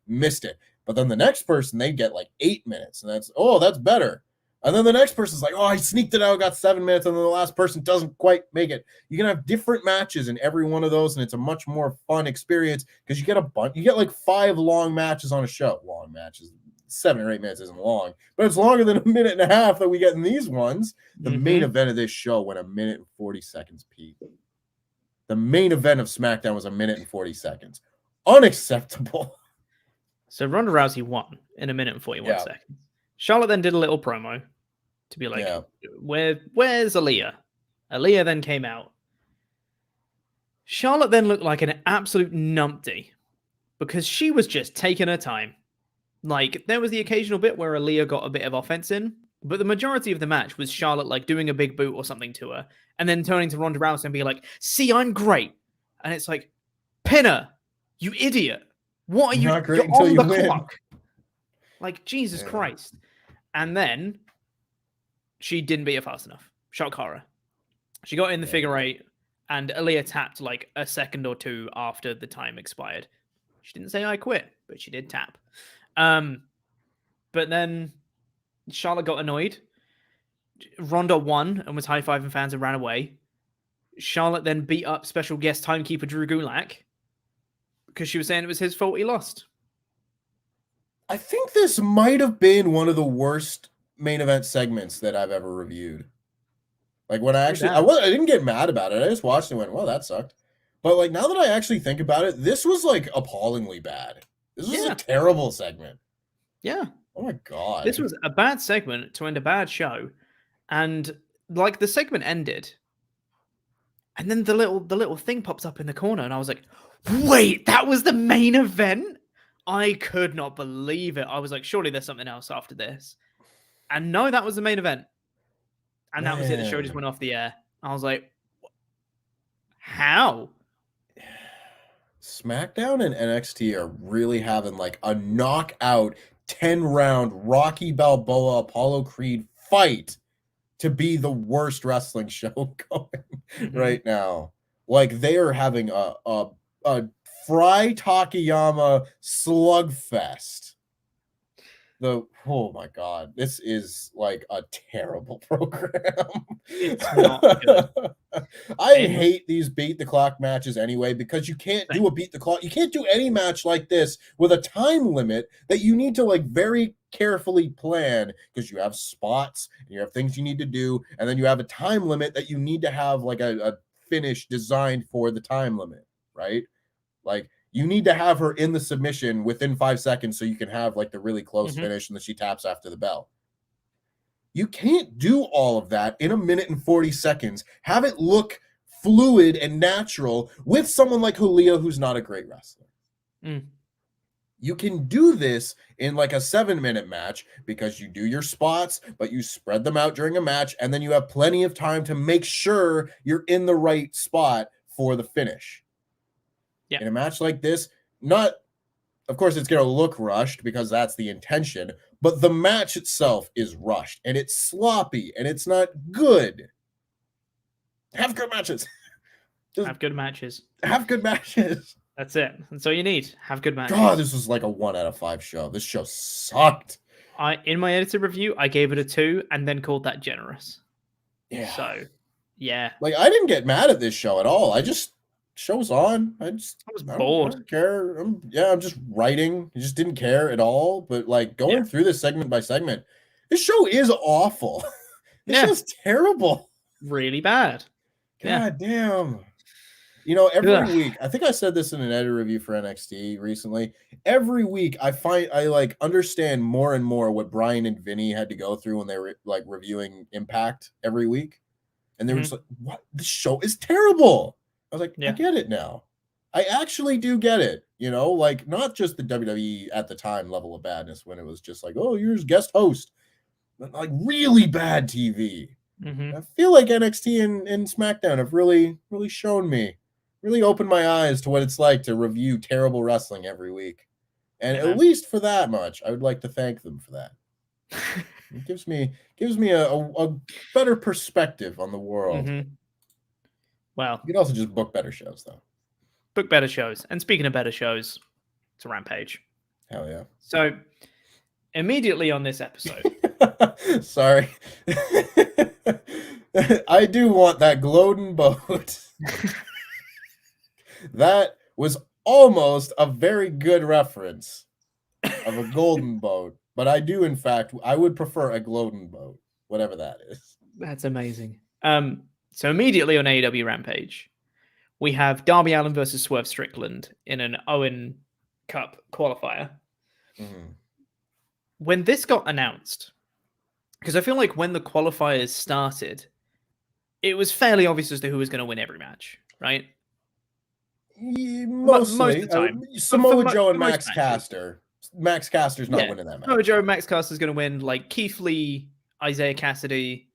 missed it. But then the next person, they get like 8 minutes, and that's better. And then the next person's like, I sneaked it out, got 7 minutes, and then the last person doesn't quite make it. You can have different matches in every one of those, and it's a much more fun experience because you get like 5 long matches on a show. Long matches, 7 or 8 minutes isn't long, but it's longer than a minute and a half that we get in these ones. The main event of this show went 1 minute and 40 seconds, Pete. The main event of SmackDown was 1 minute and 40 seconds. Unacceptable. So Ronda Rousey won in 1 minute and 41 seconds. Charlotte then did a little promo to be like, where's Aaliyah? Aaliyah then came out. Charlotte then looked like an absolute numpty because she was just taking her time. Like, there was the occasional bit where Aaliyah got a bit of offense in, but the majority of the match was Charlotte like doing a big boot or something to her and then turning to Ronda Rousey and being like, see, I'm great. And it's like, pin her, you idiot. What are you? Not great You're until on you the win. clock. Like, Jesus Christ. And then she didn't beat her fast enough. Shock horror. She got in the figure 8 and Aaliyah tapped like a second or two after the time expired. She didn't say I quit, but she did tap. But then Charlotte got annoyed. Ronda won and was high-fiving fans and ran away. Charlotte then beat up special guest timekeeper Drew Gulak because she was saying it was his fault he lost. I think this might have been one of the worst main event segments that I've ever reviewed. Like when I didn't get mad about it. I just watched it and went, well, that sucked. But like now that I actually think about it, this was like appallingly bad. This was a terrible segment. Yeah. Oh my God. This was a bad segment to end a bad show. And like the segment ended. And then the little thing pops up in the corner and I was like, wait, that was the main event? I could not believe it. I was like, surely there's something else after this. And no, that was the main event. And that was it. The show just went off the air. I was like, how? SmackDown and NXT are really having like a knockout 10-round Rocky Balboa Apollo Creed fight to be the worst wrestling show going right now. Like they are having a Fry Takayama slugfest. Oh my God, this is like a terrible program. It's not good. I hate these beat the clock matches anyway because you can't do a beat the clock. You can't do any match like this with a time limit that you need to like very carefully plan because you have spots and you have things you need to do, and then you have a time limit that you need to have like a finish designed for the time limit, right? Like you need to have her in the submission within 5 seconds so you can have like the really close finish and then she taps after the bell. You can't do all of that in 1 minute and 40 seconds. Have it look fluid and natural with someone like Aaliyah, who's not a great wrestler. You can do this in like a 7-minute match because you do your spots, but you spread them out during a match, and then you have plenty of time to make sure you're in the right spot for the finish. Yeah. In a match like this, of course, it's going to look rushed because that's the intention, but the match itself is rushed and it's sloppy and it's not good. Have good matches. Have good matches. Have good matches. That's it. That's all you need. Have good matches. God, this was like a 1 out of 5 show. This show sucked. In my edited review, I gave it a 2 and then called that generous. Yeah. So, yeah. Like, I didn't get mad at this show at all. Show's on. I was bored. I don't care. I'm just writing. I just didn't care at all. But like going through this segment by segment, this show is awful. This show's terrible. Really bad. God damn. You know, every week, I think I said this in an edit review for NXT recently. Every week I like understand more and more what Brian and Vinny had to go through when they were like reviewing Impact every week. And they were just like, what? This show is terrible. I was like, I get it now. I actually do get it, you know, like not just the WWE at the time level of badness when it was just like, oh, you're guest host, but like really bad TV. I feel like NXT and SmackDown have really shown me, really opened my eyes to what it's like to review terrible wrestling every week. And at least for that much, I would like to thank them for that. It gives me a better perspective on the world. Well, you could also just book better shows, though. Book better shows. And speaking of better shows, it's a Rampage. Hell yeah. So, immediately on this episode. Sorry. I do want that Gloden boat. That was almost a very good reference of a golden boat. But I do, in fact, I would prefer a Gloden boat, whatever that is. That's amazing. So immediately on AEW Rampage, we have Darby Allin versus Swerve Strickland in an Owen Cup qualifier. When this got announced, because I feel like when the qualifiers started, it was fairly obvious as to who was going to win every match, right? Mostly. Most of the time. Samoa Joe and Max Caster. Max Caster's not winning that match. Samoa Joe and Max Caster's going to win, like Keith Lee, Isaiah Cassidy.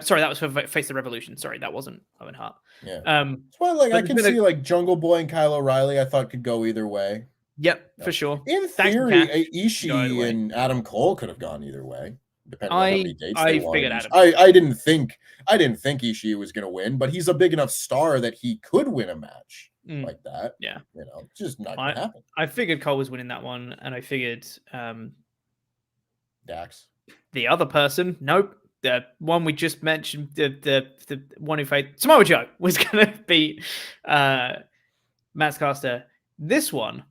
Sorry, that was for Face the Revolution. Sorry, that wasn't Owen Hart. Yeah. That's why, like, I can see like Jungle Boy and Kyle O'Reilly. I thought could go either way. Yep, for sure. In theory, Ishii and Adam Cole could have gone either way, depending on how many dates they wanted. I didn't think Ishii was going to win, but he's a big enough star that he could win a match like that. Yeah, you know, it's just not going to happen. I figured Cole was winning that one, and I figured Dax, the other person, nope. The one we just mentioned, the one who faced Samoa Joe was going to beat Max Caster. This one,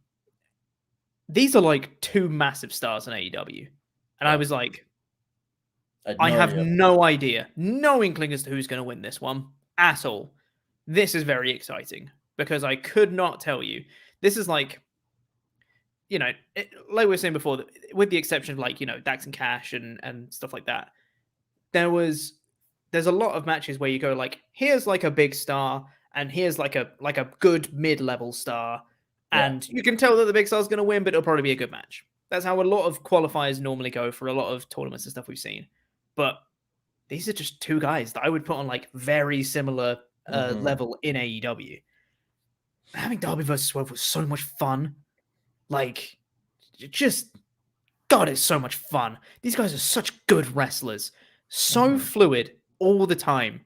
these are like two massive stars in AEW. And I was like, I have no idea, no inkling as to who's going to win this one at all. This is very exciting because I could not tell you. This is like, you know, like we were saying before, with the exception of like, you know, Dax and Cash and stuff like that. There's a lot of matches where you go like, here's like a big star and here's like a good mid-level star. And you can tell that the big star is going to win, but it'll probably be a good match. That's how a lot of qualifiers normally go for a lot of tournaments and stuff we've seen. But these are just two guys that I would put on like very similar level in AEW. Having Darby versus Swerve was so much fun. Like, just, God, it's so much fun. These guys are such good wrestlers. So fluid all the time.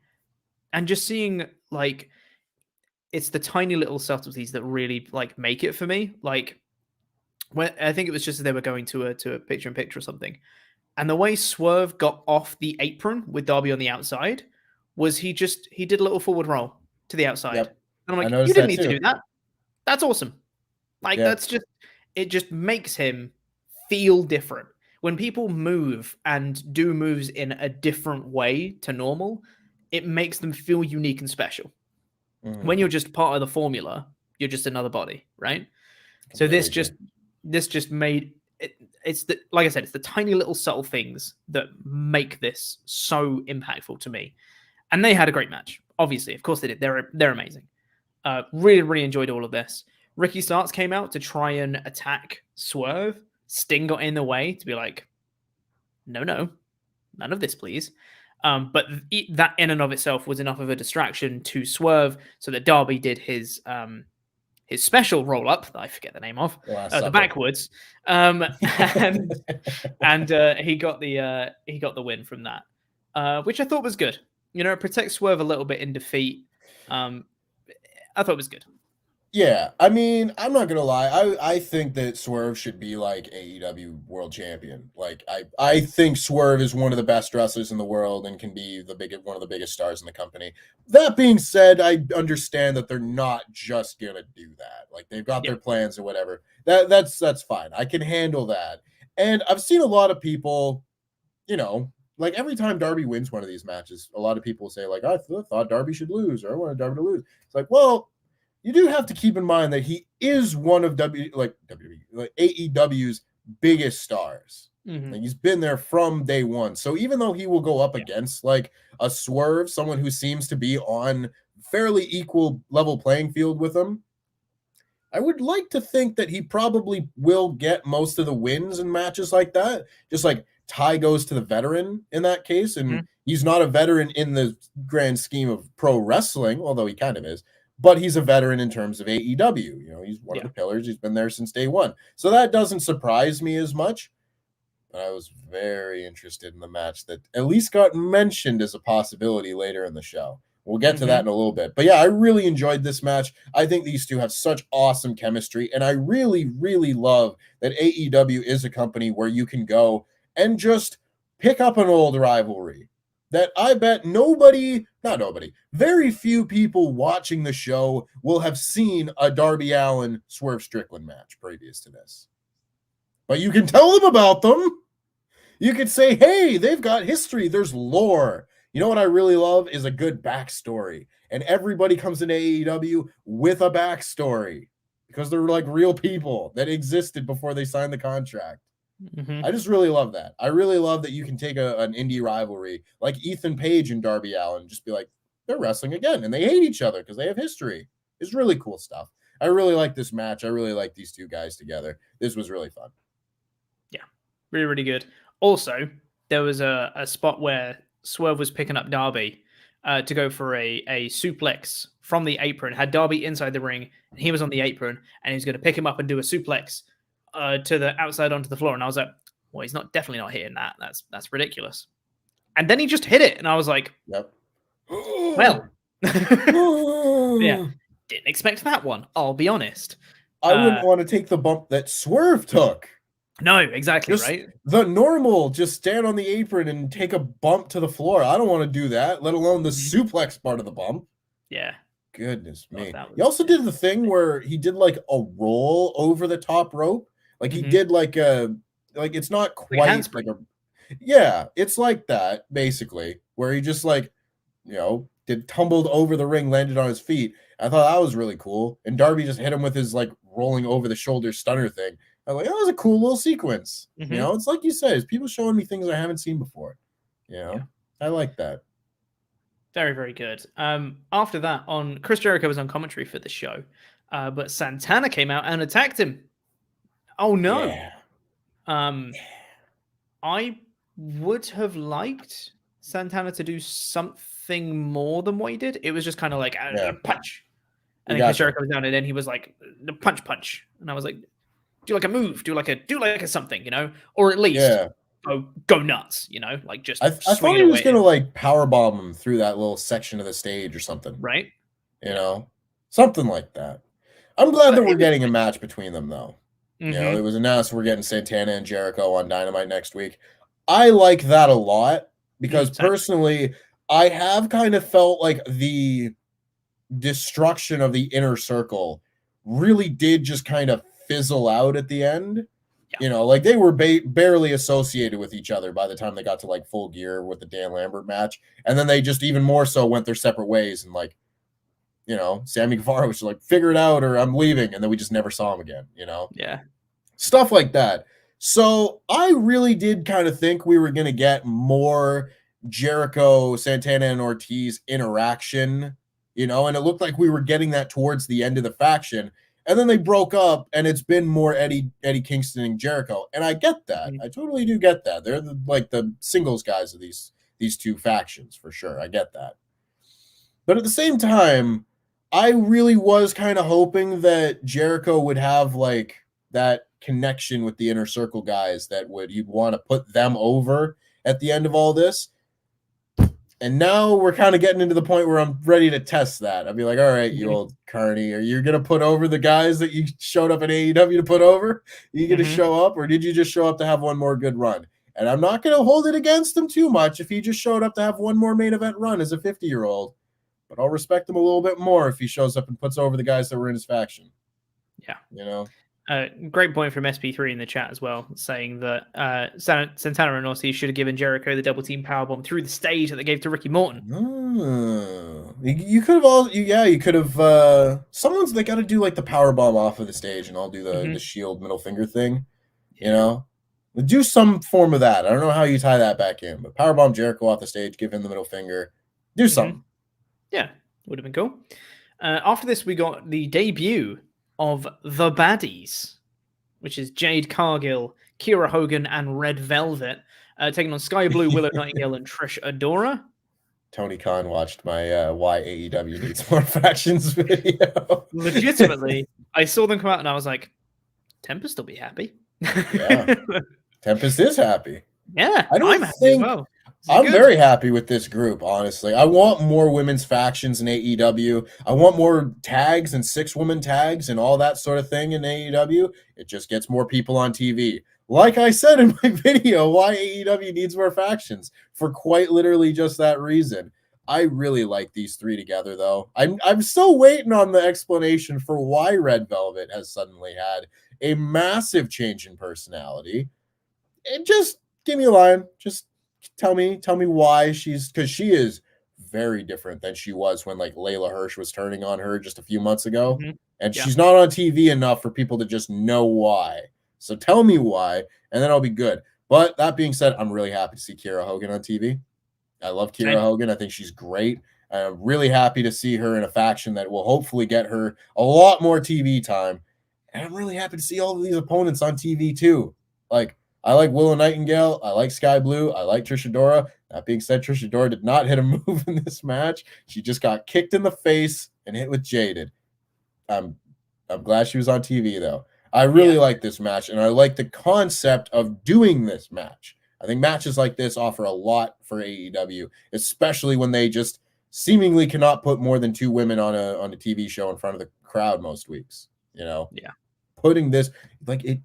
And just seeing, like, it's the tiny little subtleties that really, like, make it for me. Like, when I think it was just as they were going to a picture-in-picture or something. And the way Swerve got off the apron with Darby on the outside was he did a little forward roll to the outside. Yep. And I'm like, you didn't need to do that. That's awesome. Like, it just makes him feel different. When people move and do moves in a different way to normal, it makes them feel unique and special. When you're just part of the formula, you're just another body, right? So this just made it. It's the, like I said, it's the tiny little subtle things that make this so impactful to me. And they had a great match. Obviously, of course they did. They're amazing. Really enjoyed all of this. Ricky Starks came out to try and attack Swerve. Sting got in the way to be like, no, none of this, please. But that in and of itself was enough of a distraction to Swerve so that Darby did his special roll up that I forget the name of, the backwards, and he got the win from that, which I thought was good. You know, it protects Swerve a little bit in defeat. I thought it was good. Yeah, I mean, I'm not gonna lie. I think that Swerve should be like AEW World Champion. Like, I think Swerve is one of the best wrestlers in the world and can be one of the biggest stars in the company. That being said, I understand that they're not just gonna do that. Like, they've got their plans or whatever. That's fine. I can handle that. And I've seen a lot of people, you know, like every time Darby wins one of these matches, a lot of people say like, I thought Darby should lose, or I wanted Darby to lose. It's like, well, you do have to keep in mind that he is one of AEW's biggest stars. Like, he's been there from day one. So even though he will go up against like a Swerve, someone who seems to be on fairly equal level playing field with him, I would like to think that he probably will get most of the wins in matches like that. Just like Ty goes to the veteran in that case. And he's not a veteran in the grand scheme of pro wrestling, although he kind of is. But he's a veteran in terms of AEW. You know, he's one of the pillars. He's been there since day one. So that doesn't surprise me as much. But I was very interested in the match that at least got mentioned as a possibility later in the show. We'll get to that in a little bit. But yeah, I really enjoyed this match. I think these two have such awesome chemistry. And I really, really love that AEW is a company where you can go and just pick up an old rivalry that I bet very few people watching the show will have seen a Darby Allin Swerve Strickland match previous to this. But you can tell them about them. You could say, hey, they've got history. There's lore. You know what I really love is a good backstory. And everybody comes into AEW with a backstory because they're like real people that existed before they signed the contract. I just really love that. I really love that you can take an indie rivalry like Ethan Page and Darby Allin and just be like, they're wrestling again and they hate each other because they have history. It's really cool stuff. I really like this match. I really like these two guys together. This was really fun. Yeah, really, really good. Also, there was a spot where Swerve was picking up Darby to go for a suplex from the apron, had Darby inside the ring, and he was on the apron, and he was going to pick him up and do a suplex to the outside onto the floor. And I was like, well, he's definitely not hitting that. That's ridiculous. And then he just hit it, and I was like, yep. Well, yeah, didn't expect that one. I'll be honest. I wouldn't want to take the bump that Swerve took. No, exactly, just right? The normal, just stand on the apron and take a bump to the floor. I don't want to do that, let alone the suplex part of the bump. Yeah. Goodness me. He also did the thing where he did like a roll over the top rope. Like he did like it's not quite like a, yeah, it's like that basically, where he just like, tumbled over the ring, landed on his feet. I thought that was really cool. And Darby just hit him with his like rolling over the shoulder stunner thing. I was like, that was a cool little sequence. It's like you said, it's people showing me things I haven't seen before. I like that. Very, very good. After that, Chris Jericho was on commentary for the show, but Santana came out and attacked him. Oh no! Yeah. I would have liked Santana to do something more than what he did. It was just kind of like a punch, and then Chris Jericho was down, and then he was like the punch, and I was like, do like a move, do like a something, or at least go nuts, like just. I thought he was gonna like powerbomb him through that little section of the stage or something, right? Something like that. I'm glad that we're getting a match between them though. It was announced we're getting Santana and Jericho on Dynamite next week. I like that a lot because personally, I have kind of felt like the destruction of the Inner Circle really did just kind of fizzle out at the end. Like they were barely associated with each other by the time they got to like Full Gear with the Dan Lambert match. And then they just even more so went their separate ways and like, Sammy Guevara was just like, figure it out or I'm leaving. And then we just never saw him again, Yeah. Stuff like that. So I really did kind of think we were going to get more Jericho, Santana, and Ortiz interaction, and it looked like we were getting that towards the end of the faction. And then they broke up and it's been more Eddie Kingston and Jericho. And I get that. I totally do get that. They're the singles guys of these two factions for sure. I get that. But at the same time, I really was kind of hoping that Jericho would have like that connection with the Inner Circle guys that you'd want to put them over at the end of all this. And now we're kind of getting into the point where I'm ready to test that. I'd be like, all right, you old carny, are you going to put over the guys that you showed up in AEW to put over? Are you going to show up or did you just show up to have one more good run? And I'm not going to hold it against him too much if he just showed up to have one more main event run as a 50-year-old. But I'll respect him a little bit more if he shows up and puts over the guys that were in his faction. Yeah. Great point from SP3 in the chat as well, saying that Santana and Ortiz should have given Jericho the double team powerbomb through the stage that they gave to Ricky Morton. You could have all, you could have. They got to do like the powerbomb off of the stage, and I'll do the shield middle finger thing. Do some form of that. I don't know how you tie that back in, but powerbomb Jericho off the stage, give him the middle finger, do something. Yeah, would have been cool. After this, we got the debut of the Baddies, which is Jade Cargill, Kiera Hogan, and Red Velvet, taking on Skye Blue, Willow Nightingale, and Trish Adora. Tony Khan watched my why AEW needs more factions video. Legitimately, I saw them come out and I was like, Tempest will be happy. Yeah. Tempest is happy. Yeah, I'm happy as well. I'm very happy with this group, honestly. I want more women's factions in AEW. I want more tags and 6-woman tags and all that sort of thing in AEW. It just gets more people on TV. Like I said in my video, why AEW needs more factions, for quite literally just that reason. I really like these three together, though. I'm still waiting on the explanation for why Red Velvet has suddenly had a massive change in personality. And just give me a line. Just tell me why because she is very different than she was when like Layla Hirsch was turning on her just a few months ago. Mm-hmm. And she's not on TV enough for people to just know why. So tell me why, and then I'll be good. But that being said, I'm really happy to see Kiera Hogan on TV. I love Kiera Hogan. I think she's great. I'm really happy to see her in a faction that will hopefully get her a lot more TV time. And I'm really happy to see all of these opponents on TV too. Like, I like Willow Nightingale. I like Skye Blue. I like Trish Adora. That being said, Trish Adora did not hit a move in this match. She just got kicked in the face and hit with Jaded. I'm glad she was on TV, though. I really like this match, and I like the concept of doing this match. I think matches like this offer a lot for AEW, especially when they just seemingly cannot put more than 2 women on a TV show in front of the crowd most weeks. You know, putting this like it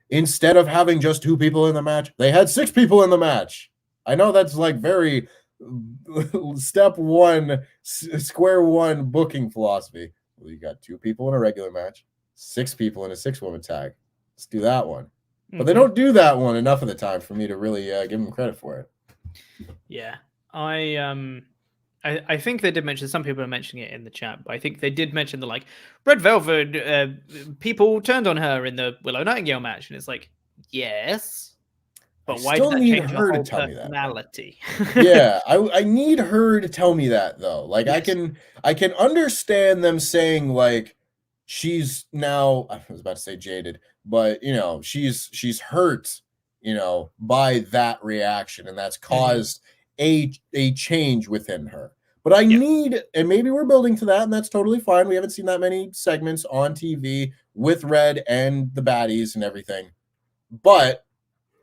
instead of having just 2 people in the match, they had 6 people in the match. I know that's like very step one, square one booking philosophy. Well, you got 2 people in a regular match, 6 people in a 6-woman tag. Let's do that one. But they don't do that one enough of the time for me to really give them credit for it. Yeah. I think they did mention, some people are mentioning it in the chat, but I think they did mention the like Red Velvet people turned on her in the Willow Nightingale match, and it's like, yes, but why did that change her whole personality? Yeah, I need her to tell me that though. Like I can understand them saying like she's now, I was about to say jaded, but you know, she's hurt, you know, by that reaction, and that's caused a change within her. But I need, and maybe we're building to that, and that's totally fine. We haven't seen that many segments on TV with Red and the Baddies and everything. But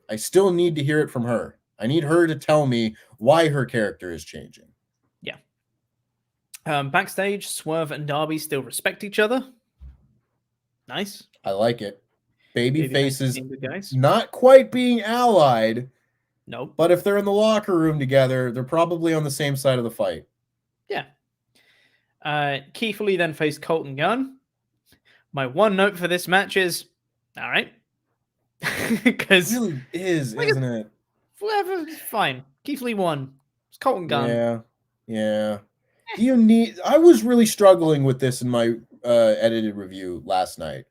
I still need to hear it from her. I need her to tell me why her character is changing. Yeah. Backstage, Swerve and Darby still respect each other. Nice. I like it. Baby faces not quite being allied. Nope. But if they're in the locker room together, they're probably on the same side of the fight. Yeah. Keith Lee then faced Colten Gunn. My one note for this match is, all right. Because it really is, isn't it? Whatever, fine. Keith Lee won. It's Colten Gunn. Yeah. Do you need? I was really struggling with this in my edited review last night.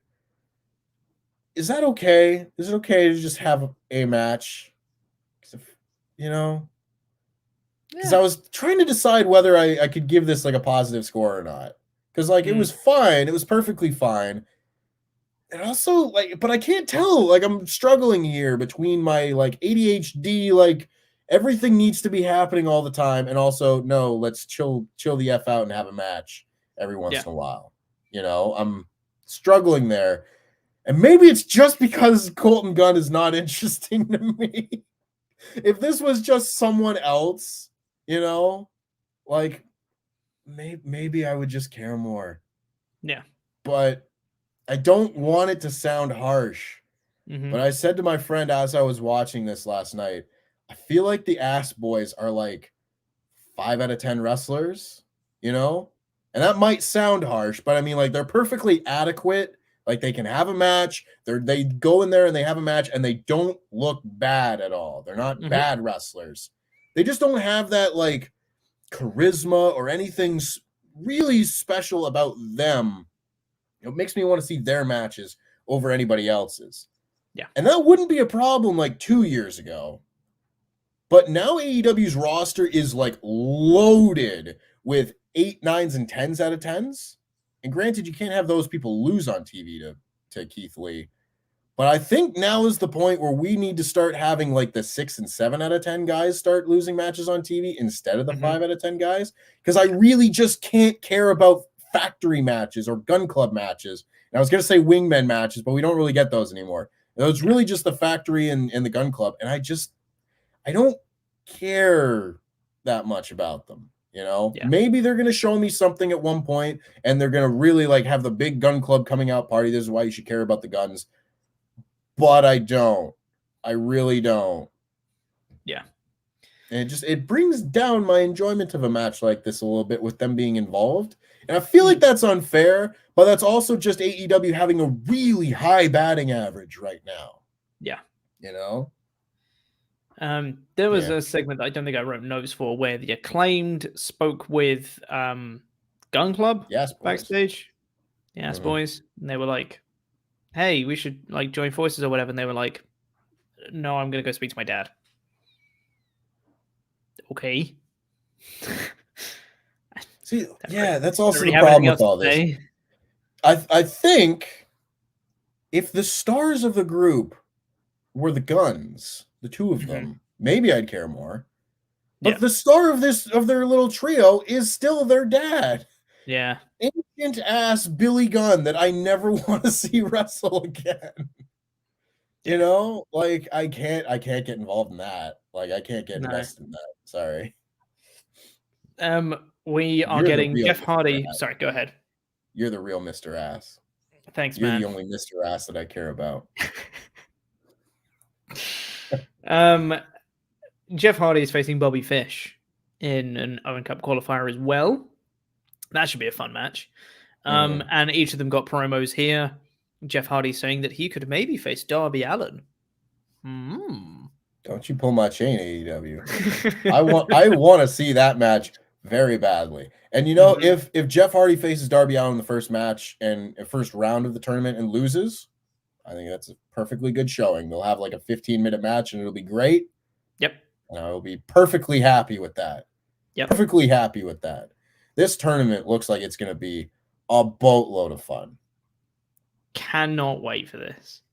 Is that okay? Is it okay to just have a match? You know, because I was trying to decide whether I could give this like a positive score or not. Because like it was fine, it was perfectly fine, and also like, but I can't tell. Like I'm struggling here between my like ADHD, like everything needs to be happening all the time, and also no, let's chill the F out and have a match every once in a while. You know, I'm struggling there, and maybe it's just because Colten Gunn is not interesting to me. If this was just someone else, you know, like maybe I would just care more. Yeah. But I don't want it to sound harsh. But I said to my friend as I was watching this last night, I feel like the Ass Boys are like 5 out of 10 wrestlers, you know? And that might sound harsh, but I mean, like, they're perfectly adequate. Like, they can have a match. They go in there and they have a match, and they don't look bad at all. They're not bad wrestlers. They just don't have that, like, charisma or anything really special about them. It makes me want to see their matches over anybody else's. Yeah. And that wouldn't be a problem, like, 2 years ago. But now AEW's roster is, like, loaded with 8, 9s, and 10s out of 10s. And granted, you can't have those people lose on TV to Keith Lee. But I think now is the point where we need to start having like the 6 and 7 out of 10 guys start losing matches on TV instead of the 5 out of 10 guys. Because I really just can't care about factory matches or gun club matches. And I was going to say wingmen matches, but we don't really get those anymore. It's really just the factory and the gun club. And I don't care that much about them. You know, maybe they're going to show me something at one point and they're going to really like have the big gun club coming out party. This is why you should care about the guns. But I don't. I really don't. Yeah. And it brings down my enjoyment of a match like this a little bit with them being involved. And I feel like that's unfair, but that's also just AEW having a really high batting average right now. Yeah. You know? There was a segment that I don't think I wrote notes for where the Acclaimed spoke with Gun Club backstage. Yes, boys. And they were like, hey, we should like join forces or whatever. And they were like, no, I'm going to go speak to my dad. Okay. See, that's also the problem with all this. I think if the stars of the group were the Guns, the two of them, maybe I'd care more. But the star of their little trio is still their dad. Yeah. Ancient ass Billy Gunn that I never want to see wrestle again. You know, like I can't get involved in that. Like I can't get invested in that. Sorry. We are getting Jeff Hardy. Sorry, go ahead. You're the real Mr. Ass. Thanks, You're man. the only Mr. Ass that I care about. Jeff Hardy is facing Bobby Fish in an Owen Cup qualifier as well. That should be a fun match. And each of them got promos here. Jeff Hardy saying that he could maybe face Darby Allin. Don't you pull my chain, AEW. I want to see that match very badly. And you know, if Jeff Hardy faces Darby Allin in the first match and first round of the tournament and loses, I think that's a perfectly good showing. They'll have like a 15-minute match and it'll be great. Yep. And I will be perfectly happy with that. Yep. Perfectly happy with that. This tournament looks like it's going to be a boatload of fun. Cannot wait for this.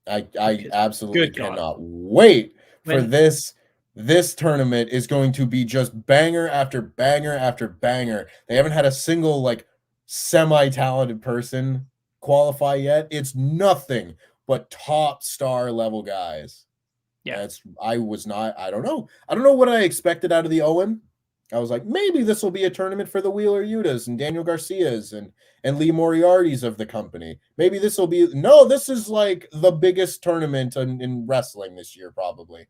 I absolutely cannot wait for this. This tournament is going to be just banger after banger after banger. They haven't had a single like semi-talented person qualify yet. It's nothing but top star level guys. Yeah. I don't know what I expected out of the Owen. I was like, maybe this will be a tournament for the Wheeler Yutas and Daniel Garcias and Lee Moriarty's of the company. Maybe this will be this is like the biggest tournament in wrestling this year, probably.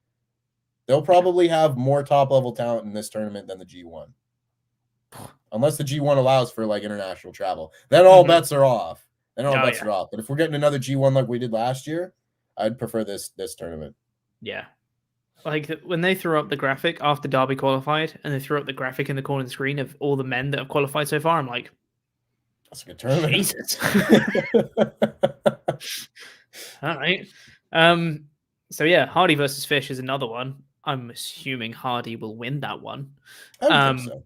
They'll probably have more top level talent in this tournament than the G1. Unless the G1 allows for like international travel. Then all bets are off. Are off. But if we're getting another G1 like we did last year, I'd prefer this tournament. Yeah. Like when they threw up the graphic after Darby qualified and they threw up the graphic in the corner of the screen of all the men that have qualified so far, I'm like, that's a good tournament. Jesus. All right. So yeah, Hardy versus Fish is another one. I'm assuming Hardy will win that one. I would think so.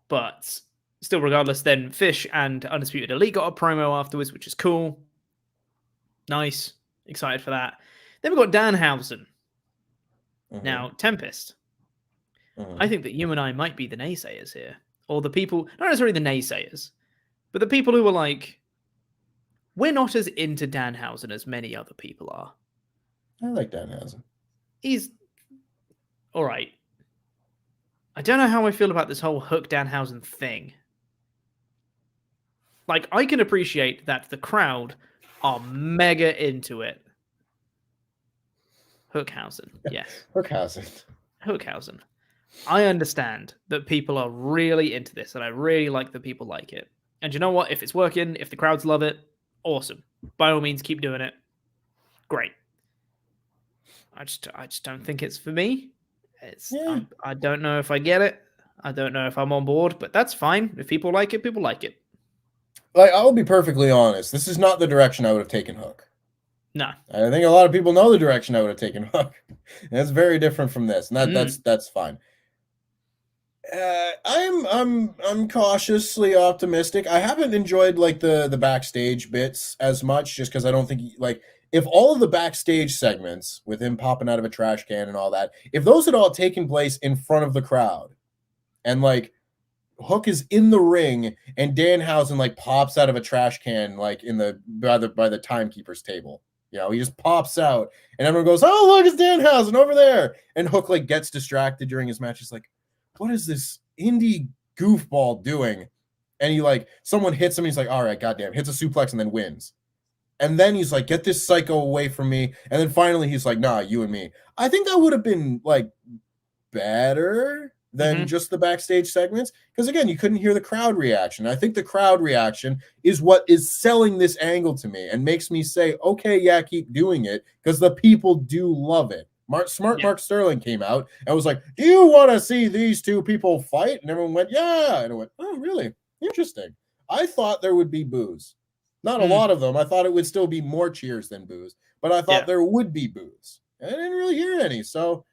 But still, regardless, then Fish and Undisputed Elite got a promo afterwards, which is cool. Nice. Excited for that. Then we've got Danhausen. Now, Tempest. I think that you and I might be the naysayers here. Or the people, not necessarily the naysayers, but the people who are like, we're not as into Danhausen as many other people are. I like Danhausen. He's all right. I don't know how I feel about this whole Hook Danhausen thing. Like, I can appreciate that the crowd are mega into it. Hookhausen, yes. Hookhausen. I understand that people are really into this, and I really like that people like it. And you know what? If it's working, if the crowds love it, awesome. By all means, keep doing it. Great. I just don't think it's for me. I don't know if I get it. I don't know if I'm on board, but that's fine. If people like it, people like it. Like, I'll be perfectly honest. This is not the direction I would have taken Hook. No. I think a lot of people know the direction I would have taken Hook. And that's very different from this. And that's fine. I'm cautiously optimistic. I haven't enjoyed like the backstage bits as much, just because I don't think like if all of the backstage segments with him popping out of a trash can and all that, if those had all taken place in front of the crowd, and like Hook is in the ring and Danhausen like pops out of a trash can like in the by the timekeeper's table. You know, he just pops out and everyone goes, "Oh, look, it's Danhausen over there." And Hook like gets distracted during his match. He's like, "What is this indie goofball doing?" And he like someone hits him and he's like, "All right, goddamn," hits a suplex and then wins. And then he's like, "Get this psycho away from me." And then finally he's like, "Nah, you and me." I think that would have been like better than just the backstage segments, because again, you couldn't hear the crowd reaction. I think the crowd reaction is what is selling this angle to me and makes me say, okay, yeah, keep doing it, because the people do love it. Mark Sterling came out and was like, "Do you want to see these two people fight?" And everyone went, "Yeah." And I went, "Oh, really? Interesting." I thought there would be boos. Not a lot of them. I thought it would still be more cheers than boos, but I thought there would be boos. I didn't really hear any. So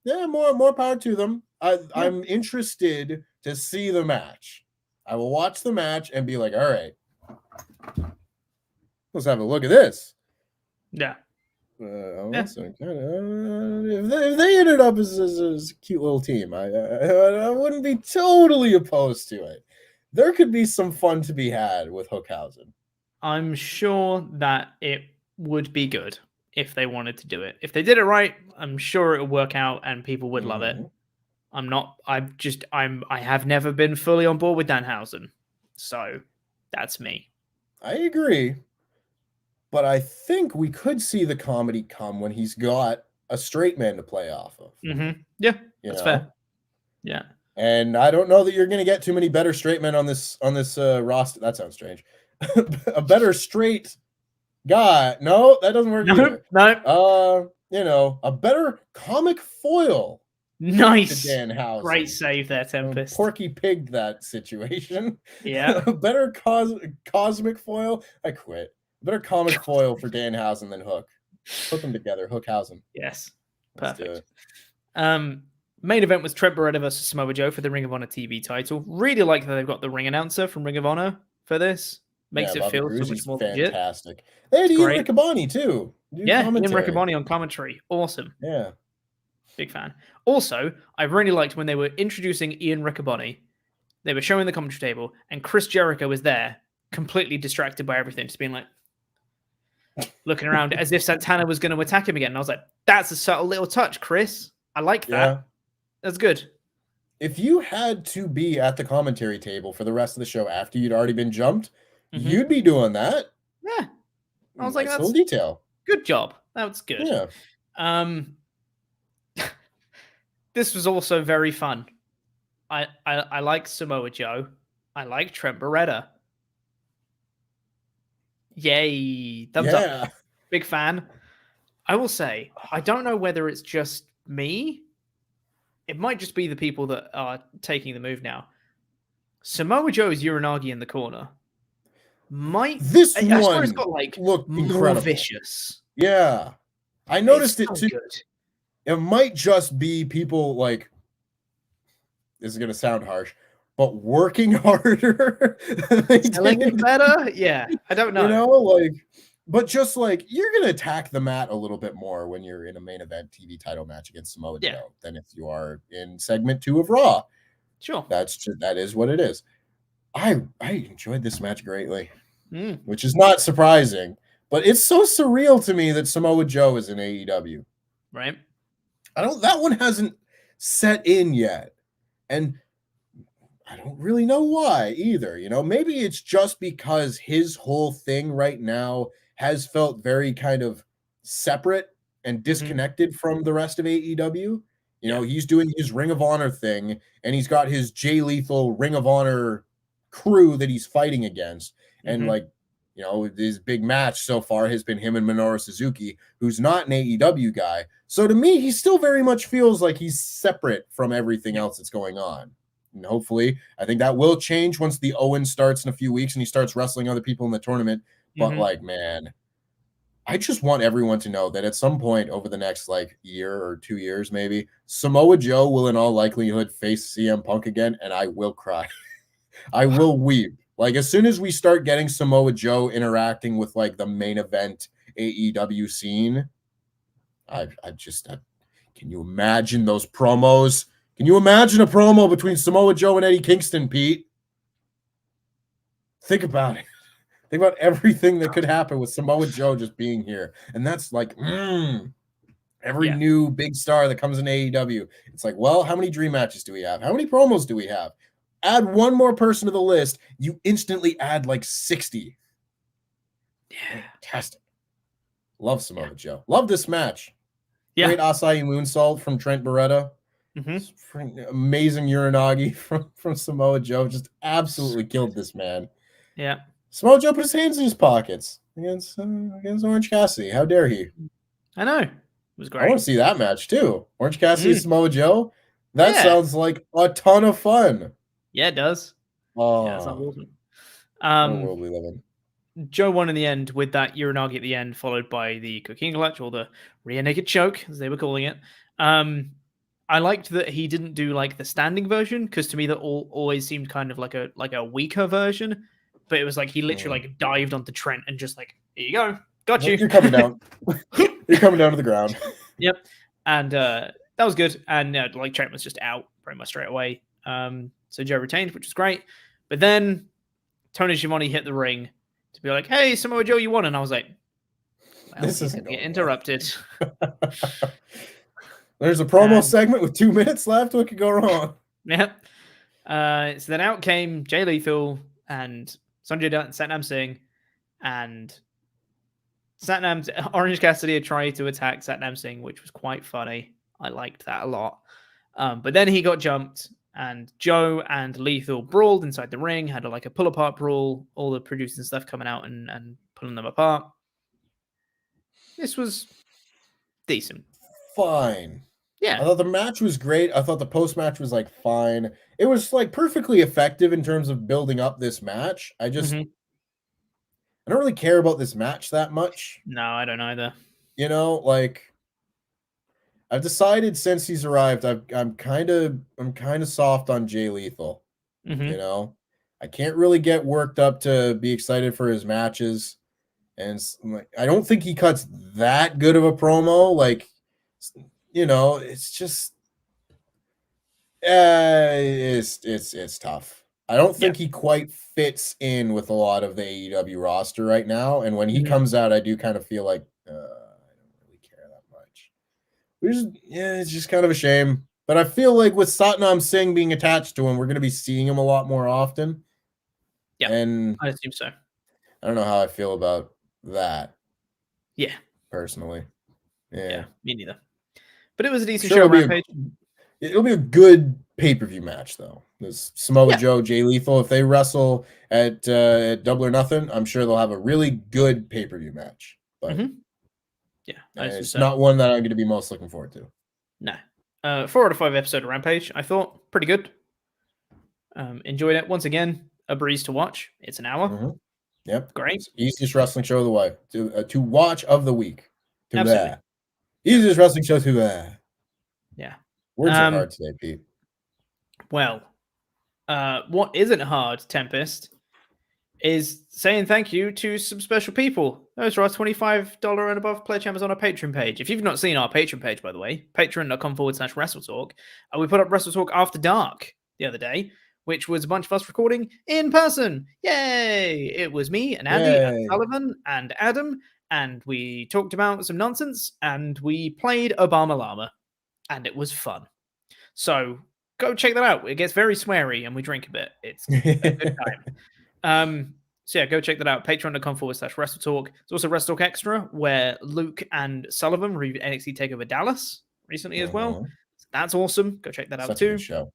yeah, more power to them. I'm interested to see the match. I will watch the match and be like, all right, let's have a look at this. Yeah. If they ended up as a cute little team, I wouldn't be totally opposed to it. There could be some fun to be had with Hookhausen. I'm sure that it would be good if they wanted to do it. If they did it right, I'm sure it would work out and people would love it. I have never been fully on board with Danhausen. So that's me. I agree. But I think we could see the comedy come when he's got a straight man to play off of. Yeah, that's fair. Yeah. And I don't know that you're going to get too many better straight men on this roster. That sounds strange. A better straight guy. No, that doesn't work either. No. A better comic foil. Nice. Danhausen. Great save there, Tempest. Porky Pigged that situation. Yeah. A better cosmic foil. I quit. A better comic foil for Danhausen than Hook. Put them together. Hookhausen. Yes. Perfect. Main event was Trent Beretta versus Samoa Joe for the Ring of Honor TV title. Really like that they've got the ring announcer from Ring of Honor for this. Makes it feel so much more fantastic. They had Ian Riccaboni too. Ian Riccaboni on commentary. Awesome. Yeah. Big fan. Also, I really liked when they were introducing Ian Riccaboni. They were showing the commentary table, and Chris Jericho was there, completely distracted by everything, just being like, looking around as if Santana was going to attack him again. And I was like, that's a subtle little touch, Chris. I like that. Yeah. That's good. If you had to be at the commentary table for the rest of the show after you'd already been jumped, you'd be doing that. Yeah. I was like, that's little detail. Good job. That was good. Yeah. This was also very fun. I like Samoa Joe. I like Trent Beretta. Yay. Thumbs up. Big fan. I will say, I don't know whether it's just me. It might just be the people that are taking the move now. Samoa Joe's Uranagi in the corner. I swear it's got like look more incredible. Vicious. Yeah. I noticed it too. Good. It might just be people like, this is going to sound harsh, but working harder. Selling it better? Yeah. I don't know. But just like, you're going to attack the mat a little bit more when you're in a main event TV title match against Samoa Joe than if you are in segment 2 of Raw. Sure. That is what it is. I enjoyed this match greatly, which is not surprising, but it's so surreal to me that Samoa Joe is in AEW. Right. That one hasn't set in yet. And I don't really know why either. Maybe it's just because his whole thing right now has felt very kind of separate and disconnected from the rest of AEW. He's doing his Ring of Honor thing, and he's got his Jay Lethal Ring of Honor crew that he's fighting against. And his big match so far has been him and Minoru Suzuki, who's not an AEW guy. So to me, he still very much feels like he's separate from everything else that's going on. And hopefully, I think that will change once the Owen starts in a few weeks and he starts wrestling other people in the tournament. But man, I just want everyone to know that at some point over the next like year or 2 years, maybe Samoa Joe will in all likelihood face CM Punk again, and I will cry. I will weep. Like as soon as we start getting Samoa Joe interacting with like the main event AEW scene, can you imagine those promos? Can you imagine a promo between Samoa Joe and Eddie Kingston, Pete? Think about it. Think about everything that could happen with Samoa Joe just being here. And that's like, every new big star that comes in AEW. It's like, well, how many dream matches do we have? How many promos do we have? Add one more person to the list. You instantly add like 60. Yeah. Fantastic. Love Samoa Joe. Love this match. Yeah. Great Asai moonsault from Trent Beretta. Amazing Uranagi from Samoa Joe. Just absolutely killed this man. Yeah. Samoa Joe put his hands in his pockets against Orange Cassidy. How dare he? I know. It was great. I want to see that match too. Orange Cassidy, Samoa Joe. That sounds like a ton of fun. Yeah, it does. Oh, yeah, it's awesome. What a world we live in. Joe won in the end with that Uranagi at the end, followed by the Cocaine Clutch or the rear naked choke, as they were calling it. I liked that he didn't do like the standing version, because to me that always seemed kind of like a weaker version. But it was like he literally like dived onto Trent and just like, here you go, got you. You're coming down. You're coming down to the ground. Yep, and that was good. And like Trent was just out pretty much straight away. So Joe retained, which was great. But then Tony Schiavone hit the ring to be like, "Hey, Samoa Joe, you won," and I was like, well, "This is get interrupted." There's a promo segment with 2 minutes left. What could go wrong? Yep. So then out came Jay Lethal and Sanjay Dutt and Satnam Singh, and Orange Cassidy had tried to attack Satnam Singh, which was quite funny. I liked that a lot. But then he got jumped, and Joe and Lethal brawled inside the ring, had a pull-apart brawl, all the producing stuff coming out and pulling them apart. This was decent. Fine. Yeah. I thought the match was great. I thought the post-match was like fine. It was like perfectly effective in terms of building up this match. I just I don't really care about this match that much. No, I don't either. You know, like I've decided since he's arrived, I'm kind of soft on Jay Lethal. You know, I can't really get worked up to be excited for his matches, and I don't think he cuts that good of a promo. Like, you know, it's just, it's tough. I don't think he quite fits in with a lot of the AEW roster right now, and when he comes out, I do kind of feel like I don't really care that much. It's just kind of a shame. But I feel like with Satnam Singh being attached to him, we're going to be seeing him a lot more often. Yeah, and I assume so. I don't know how I feel about that. Yeah, personally. Yeah, me neither. But it was a decent show. Rampage. It'll be a good pay-per-view match, though. There's Samoa Joe, Jay Lethal. If they wrestle at Double or Nothing, I'm sure they'll have a really good pay-per-view match. But yeah, it's not one that I'm going to be most looking forward to. No. 4 out of 5 episode of Rampage. I thought pretty good. Enjoyed it. Once again, a breeze to watch. It's an hour. Yep. Great. It's easiest wrestling show of the week. To watch of the week. Absolutely. Easiest wrestling show to that. Yeah. Words are hard today, Pete. Well, what isn't hard, Tempest, is saying thank you to some special people. Those are our $25 and above Pledgehammers on our Patreon page. If you've not seen our Patreon page, by the way, patreon.com/WrestleTalk, we put up WrestleTalk After Dark the other day, which was a bunch of us recording in person. Yay! It was me and Andy and Sullivan and Adam, and we talked about some nonsense, and we played Obama Llama, and it was fun. So go check that out. It gets very sweary, and we drink a bit. It's a good time. So yeah, go check that out. Patreon.com/WrestleTalk. There's also WrestleTalk Extra, where Luke and Sullivan reviewed NXT TakeOver Dallas recently as well. That's awesome. Go check that out too. A good show.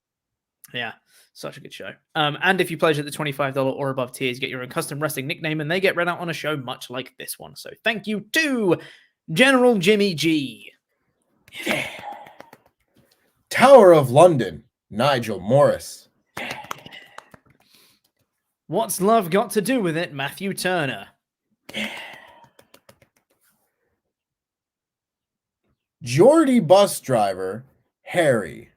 Yeah, such a good show. And if you pledge at the $25 or above tiers, you get your own custom wrestling nickname, and they get read out on a show much like this one. So thank you to General Jimmy G. Yeah. Tower of London, Nigel Morris. What's love got to do with it, Matthew Turner? Geordie bus driver, Harry.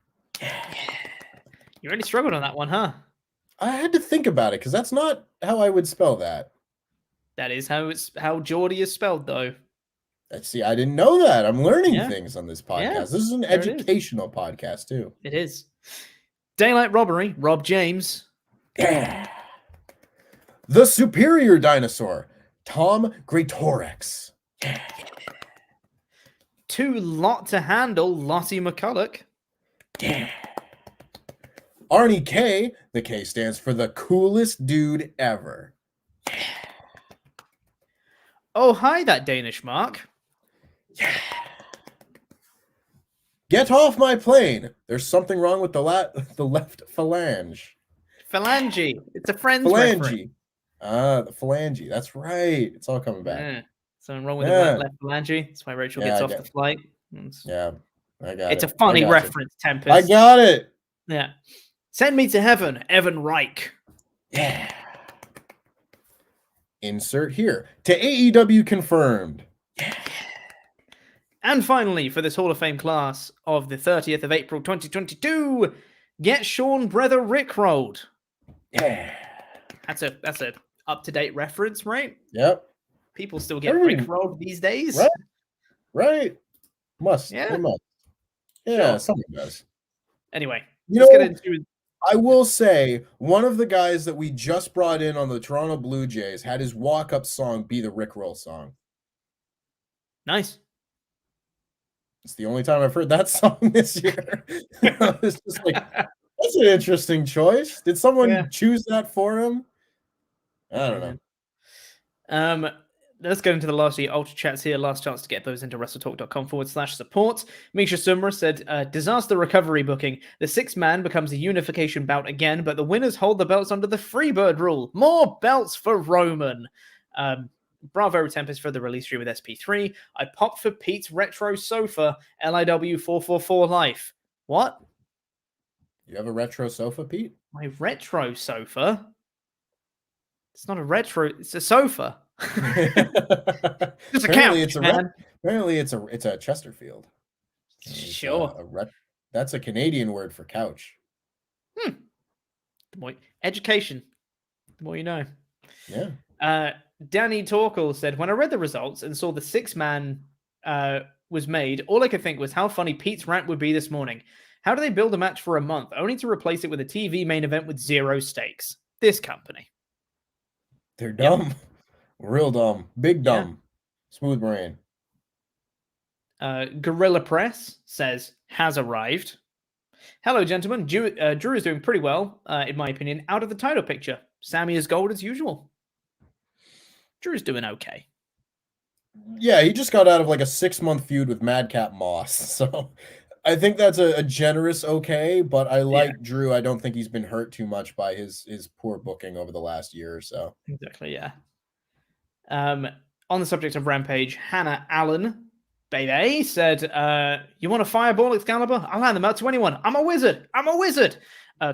You really struggled on that one, huh? I had to think about it because that's not how I would spell that. That is how Geordie is spelled, though. See, I didn't know that. I'm learning Yeah. things on this podcast. Yeah, This is an educational podcast, too. It is. Daylight Robbery, Rob James. The superior dinosaur, Tom Greatorex. Too lot to handle, Lottie McCulloch. Arnie K. The K stands for the coolest dude ever. Oh, hi, that Danish Mark. Get off my plane. There's something wrong with the left phalange. Phalange. It's a friend's Phalange. reference. The phalange. That's right. It's all coming back. Yeah. Something wrong with the left phalange. That's why Rachel gets off the flight. Yeah, I got it. It's a funny reference, Tempest. I got it. Yeah. Send me to heaven, Evan Reich. Yeah. Insert here. To AEW confirmed. Yeah. And finally, for this Hall of Fame class of the 30th of April 2022, get Sean Brother rickrolled. Yeah. That's a up-to-date reference, right? Yep. People still get rickrolled these days. Right. Must. Yeah. They must. Yeah, sure. Someone does. Anyway, let's get into. I will say one of the guys that we just brought in on the Toronto Blue Jays had his walk-up song be the Rickroll song. Nice. It's the only time I've heard that song this year. It's just like, that's an interesting choice. Did someone choose that for him? I don't know. Let's get into the last of the Ultrachats here. Last chance to get those into WrestleTalk.com/support. Misha Sumra said, disaster recovery booking. The sixth man becomes a unification bout again, but the winners hold the belts under the Freebird rule. More belts for Roman. Bravo Tempest for the release stream with SP3. I popped for Pete's retro sofa, LIW 444 Life. What? You have a retro sofa, Pete? My retro sofa? It's not a retro, it's a sofa. Just a couch, man. Apparently it's a Chesterfield. Sure. That's a Canadian word for couch. The more education, the more you know. Yeah. Danny Torkel said, when I read the results and saw the six-man was made, all I could think was how funny Pete's rant would be this morning. How do they build a match for a month, only to replace it with a TV main event with zero stakes? This company. They're dumb. Yep. Real dumb. Big dumb. Yeah. Smooth brain. Gorilla Press says, has arrived. Hello, gentlemen. Drew is doing pretty well, in my opinion, out of the title picture. Sami is gold as usual. Drew's doing okay. Yeah, he just got out of like a 6-month feud with Madcap Moss. So I think that's a generous okay, but I like Drew. I don't think he's been hurt too much by his poor booking over the last year or so. Exactly, yeah. On the subject of Rampage, Hannah Allen, baby, said, you want a fireball, Excalibur? I'll hand them out to anyone. I'm a wizard.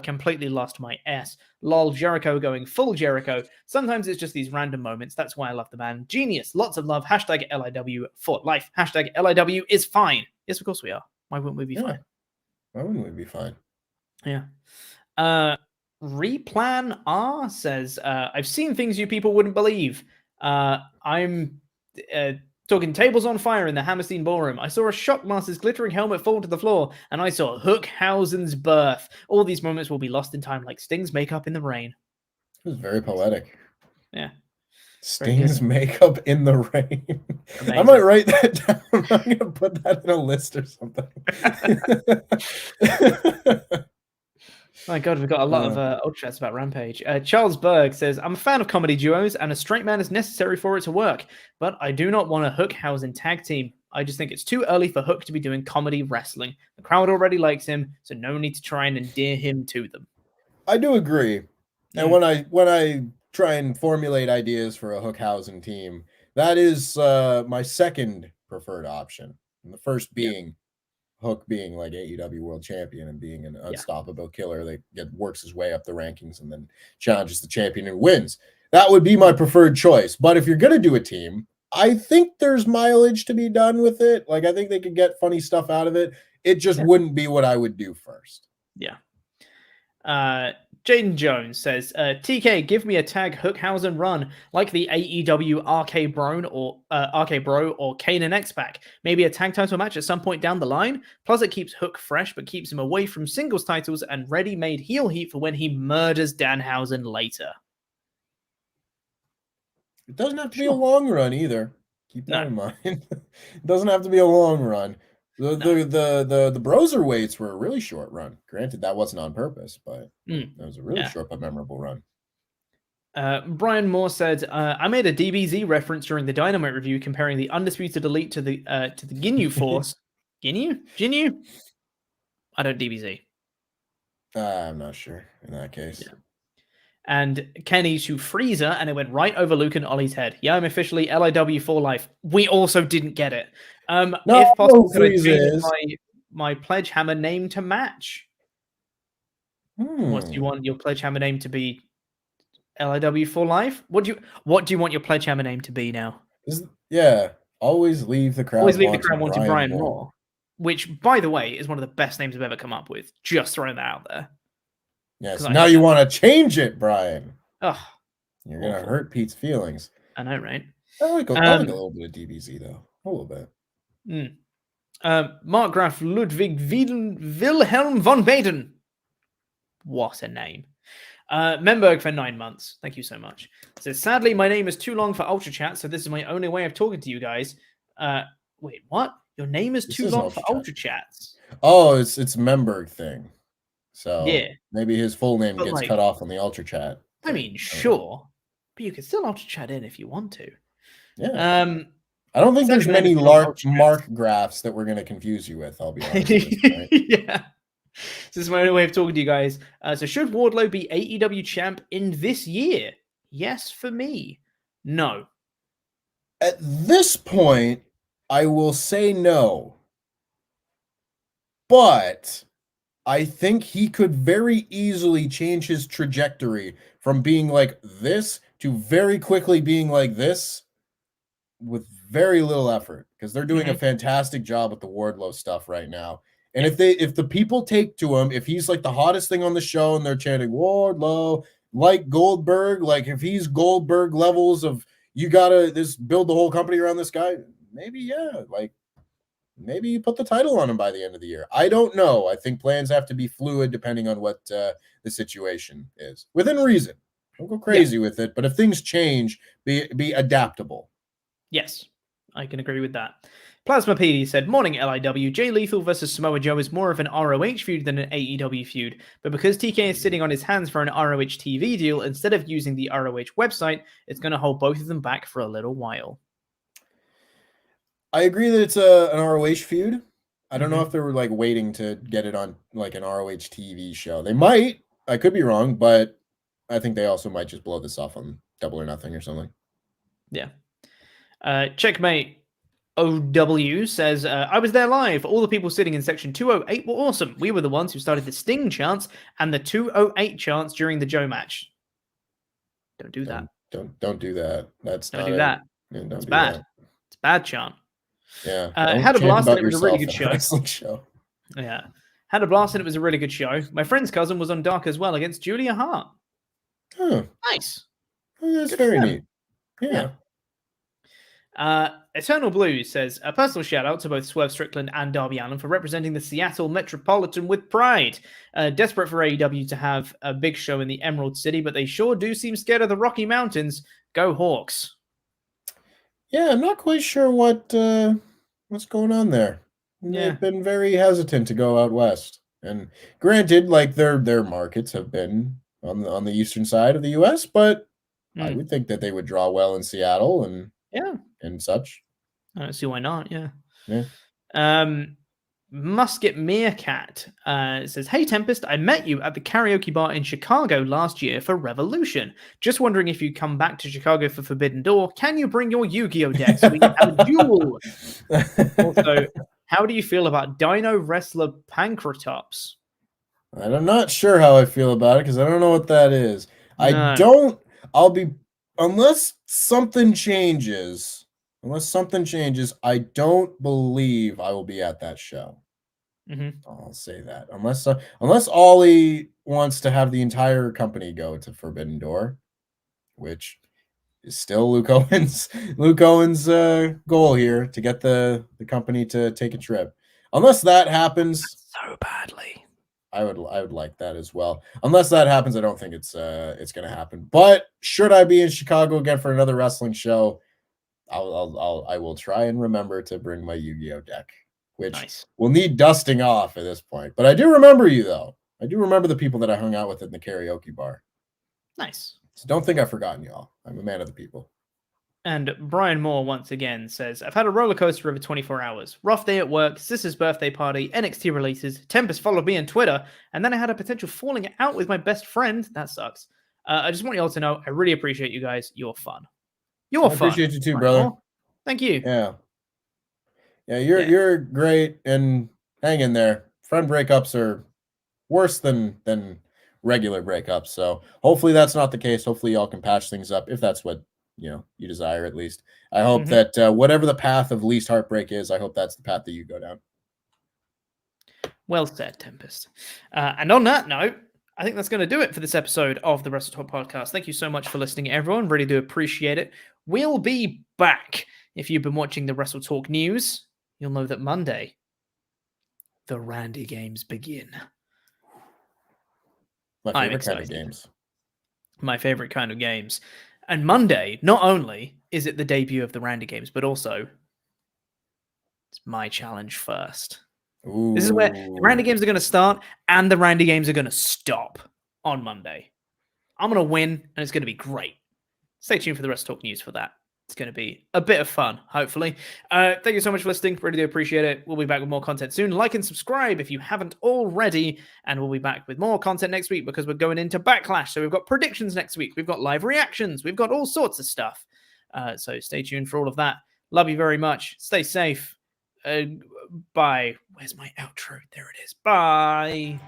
Completely lost my ass. Lol, Jericho going full Jericho. Sometimes it's just these random moments. That's why I love the man. Genius. Lots of love. Hashtag LIW for life. Hashtag LIW is fine. Yes, of course we are. Why wouldn't we be fine? Why wouldn't we be fine? Yeah. Replan R says, I've seen things you people wouldn't believe. I'm talking tables on fire in the Hammerstein Ballroom. I saw a Shockmaster's glittering helmet fall to the floor, and I saw Hookhausen's birth. All these moments will be lost in time like Sting's makeup in the rain. It was very poetic. Yeah. Sting's makeup in the rain. Amazing. I might write that down. I'm going to put that in a list or something. My God, we've got a lot of Ultrachats about Rampage. Charles Berg says, I'm a fan of comedy duos, and a straight man is necessary for it to work, but I do not want a Hookhausen tag team. I just think it's too early for Hook to be doing comedy wrestling. The crowd already likes him, so no need to try and endear him to them. I do agree. And when I try and formulate ideas for a Hookhausen team, that is my second preferred option. And the first being Hook being like AEW World Champion and being an unstoppable killer that works his way up the rankings and then challenges the champion and wins. That would be my preferred choice. But if you're going to do a team, I think there's mileage to be done with it. Like, I think they could get funny stuff out of it. It just wouldn't be what I would do first. Yeah. Jaden Jones says, TK, give me a tag Hookhausen run like the AEW RK Bro or Kane and X-Pac. Maybe a tag title match at some point down the line. Plus, it keeps Hook fresh, but keeps him away from singles titles and ready-made heel heat for when he murders Danhausen later. It doesn't have to be a long run either. Keep that in mind. It doesn't have to be a long run. The Broserweights were a really short run. Granted, that wasn't on purpose, but that was a really short but memorable run. Brian Moore said, I made a DBZ reference during the Dynamite review comparing the Undisputed Elite to the Ginyu Force. Ginyu? I don't DBZ. I'm not sure in that case. Yeah. And Kenny to Freezer, and it went right over Luke and Ollie's head. Yeah, I'm officially LIW for life. We also didn't get it. If possible, could I change my Pledgehammer name to match? What do you want your Pledgehammer name to be? LIW for life? What do you want your Pledgehammer name to be now? Always leave the crowd. Always leave the crowd wanting Brian Moore. Which, by the way, is one of the best names I've ever come up with. Just throwing that out there. Yes. Now you want to change it, Brian. Oh, you're gonna hurt Pete's feelings. I know, right? I like a little bit of DBZ though. A little bit. Mark Graf Ludwig Wilhelm von Baden. What a name. Memberg for 9 months. Thank you so much. It says, sadly, my name is too long for Ultrachat, so this is my only way of talking to you guys. Wait, what? Your name is too long for Ultrachats? Oh, it's a Memberg thing. So yeah, maybe his full name gets cut off on the Ultrachat. I mean, sure, but you can still Ultrachat in if you want to. Yeah. I don't think there's many Mark graphs that we're going to confuse you with. I'll be honest. Yeah. This is my only way of talking to you guys. So should Wardlow be AEW champ in this year? Yes, for me. No. At this point, I will say no. But I think he could very easily change his trajectory from being like this to very quickly being like this with very little effort, because they're doing a fantastic job with the Wardlow stuff right now. And if the people take to him, if he's like the hottest thing on the show and they're chanting Wardlow like Goldberg, like if he's Goldberg levels of you gotta build the whole company around this guy, maybe maybe you put the title on him by the end of the year. I don't know. I think plans have to be fluid depending on what the situation is. Within reason. Don't go crazy with it, but if things change, be adaptable. Yes, I can agree with that. Plasma PD said, morning LIW, Jay Lethal versus Samoa Joe is more of an ROH feud than an AEW feud, but because TK is sitting on his hands for an ROH TV deal, instead of using the ROH website, it's going to hold both of them back for a little while. I agree that it's an ROH feud. I don't know if they were like waiting to get it on like an ROH TV show. They might. I could be wrong, but I think they also might just blow this off on Double or Nothing or something. Yeah. Checkmate OW says, I was there live. All the people sitting in section 208 were awesome. We were the ones who started the Sting chants and the 208 chants during the Joe match. Don't do that. Don't do that. Don't do that. It's bad. That. It's a bad chant. Yeah. Had a blast and it was a really good show. Yeah. Had a blast and it was a really good show. My friend's cousin was on Dark as well against Julia Hart. Oh. Nice. Oh, that's very neat. Yeah. Eternal Blues says, a personal shout out to both Swerve Strickland and Darby Allin for representing the Seattle Metropolitan with pride. Desperate for AEW to have a big show in the Emerald City, but they sure do seem scared of the Rocky Mountains. Go Hawks. Yeah, I'm not quite sure what's going on there. Yeah. They've been very hesitant to go out west. And granted, like their markets have been on the eastern side of the US, but I would think that they would draw well in Seattle and such. I don't see why not. Yeah. Musket Meerkat says, hey Tempest, I met you at the karaoke bar in Chicago last year for Revolution. Just wondering if you come back to Chicago for Forbidden Door. Can you bring your Yu-Gi-Oh decks? We have a duel. Also, how do you feel about Dino Wrestler Pancratops? I'm not sure how I feel about it because I don't know what that is. Unless something changes, Unless something changes, I don't believe I will be at that show. I'll say that. Unless Ollie wants to have the entire company go to Forbidden Door, which is still Luke Owen's goal here, to get the company to take a trip. Unless that happens so badly, I would like that as well. Unless that happens, I don't think it's going to happen. But should I be in Chicago again for another wrestling show, I will try and remember to bring my Yu-Gi-Oh deck, which will need dusting off at this point. But I do remember you, though. I do remember the people that I hung out with in the karaoke bar. Nice. So don't think I've forgotten y'all. I'm a man of the people. And Brian Moore once again says, I've had a roller coaster over 24 hours. Rough day at work, sister's birthday party, NXT releases, Tempest followed me on Twitter, and then I had a potential falling out with my best friend. That sucks. I just want you all to know, I really appreciate you guys. You're fun. You're fun. I appreciate you too, brother. Moore. Thank you. Yeah. Yeah, you're great, and hang in there. Friend breakups are worse than regular breakups. So hopefully that's not the case. Hopefully y'all can patch things up if that's what you desire. At least I hope that whatever the path of least heartbreak is, I hope that's the path that you go down. Well said, Tempest. And on that note, I think that's going to do it for this episode of the WrestleTalk podcast. Thank you so much for listening, everyone. Really do appreciate it. We'll be back. If you've been watching the WrestleTalk news, you'll know that Monday, the Randy games begin. My favorite kind of games. My favorite kind of games. And Monday, not only is it the debut of the Randy games, but also it's my challenge first. Ooh. This is where the Randy games are going to start and the Randy games are going to stop on Monday. I'm going to win and it's going to be great. Stay tuned for the WrestleTalk news for that. It's going to be a bit of fun, hopefully. Thank you so much for listening. Really do appreciate it. We'll be back with more content soon. Like and subscribe if you haven't already. And we'll be back with more content next week because we're going into Backlash. So we've got predictions next week. We've got live reactions. We've got all sorts of stuff. So stay tuned for all of that. Love you very much. Stay safe. Bye. Where's my outro? There it is. Bye.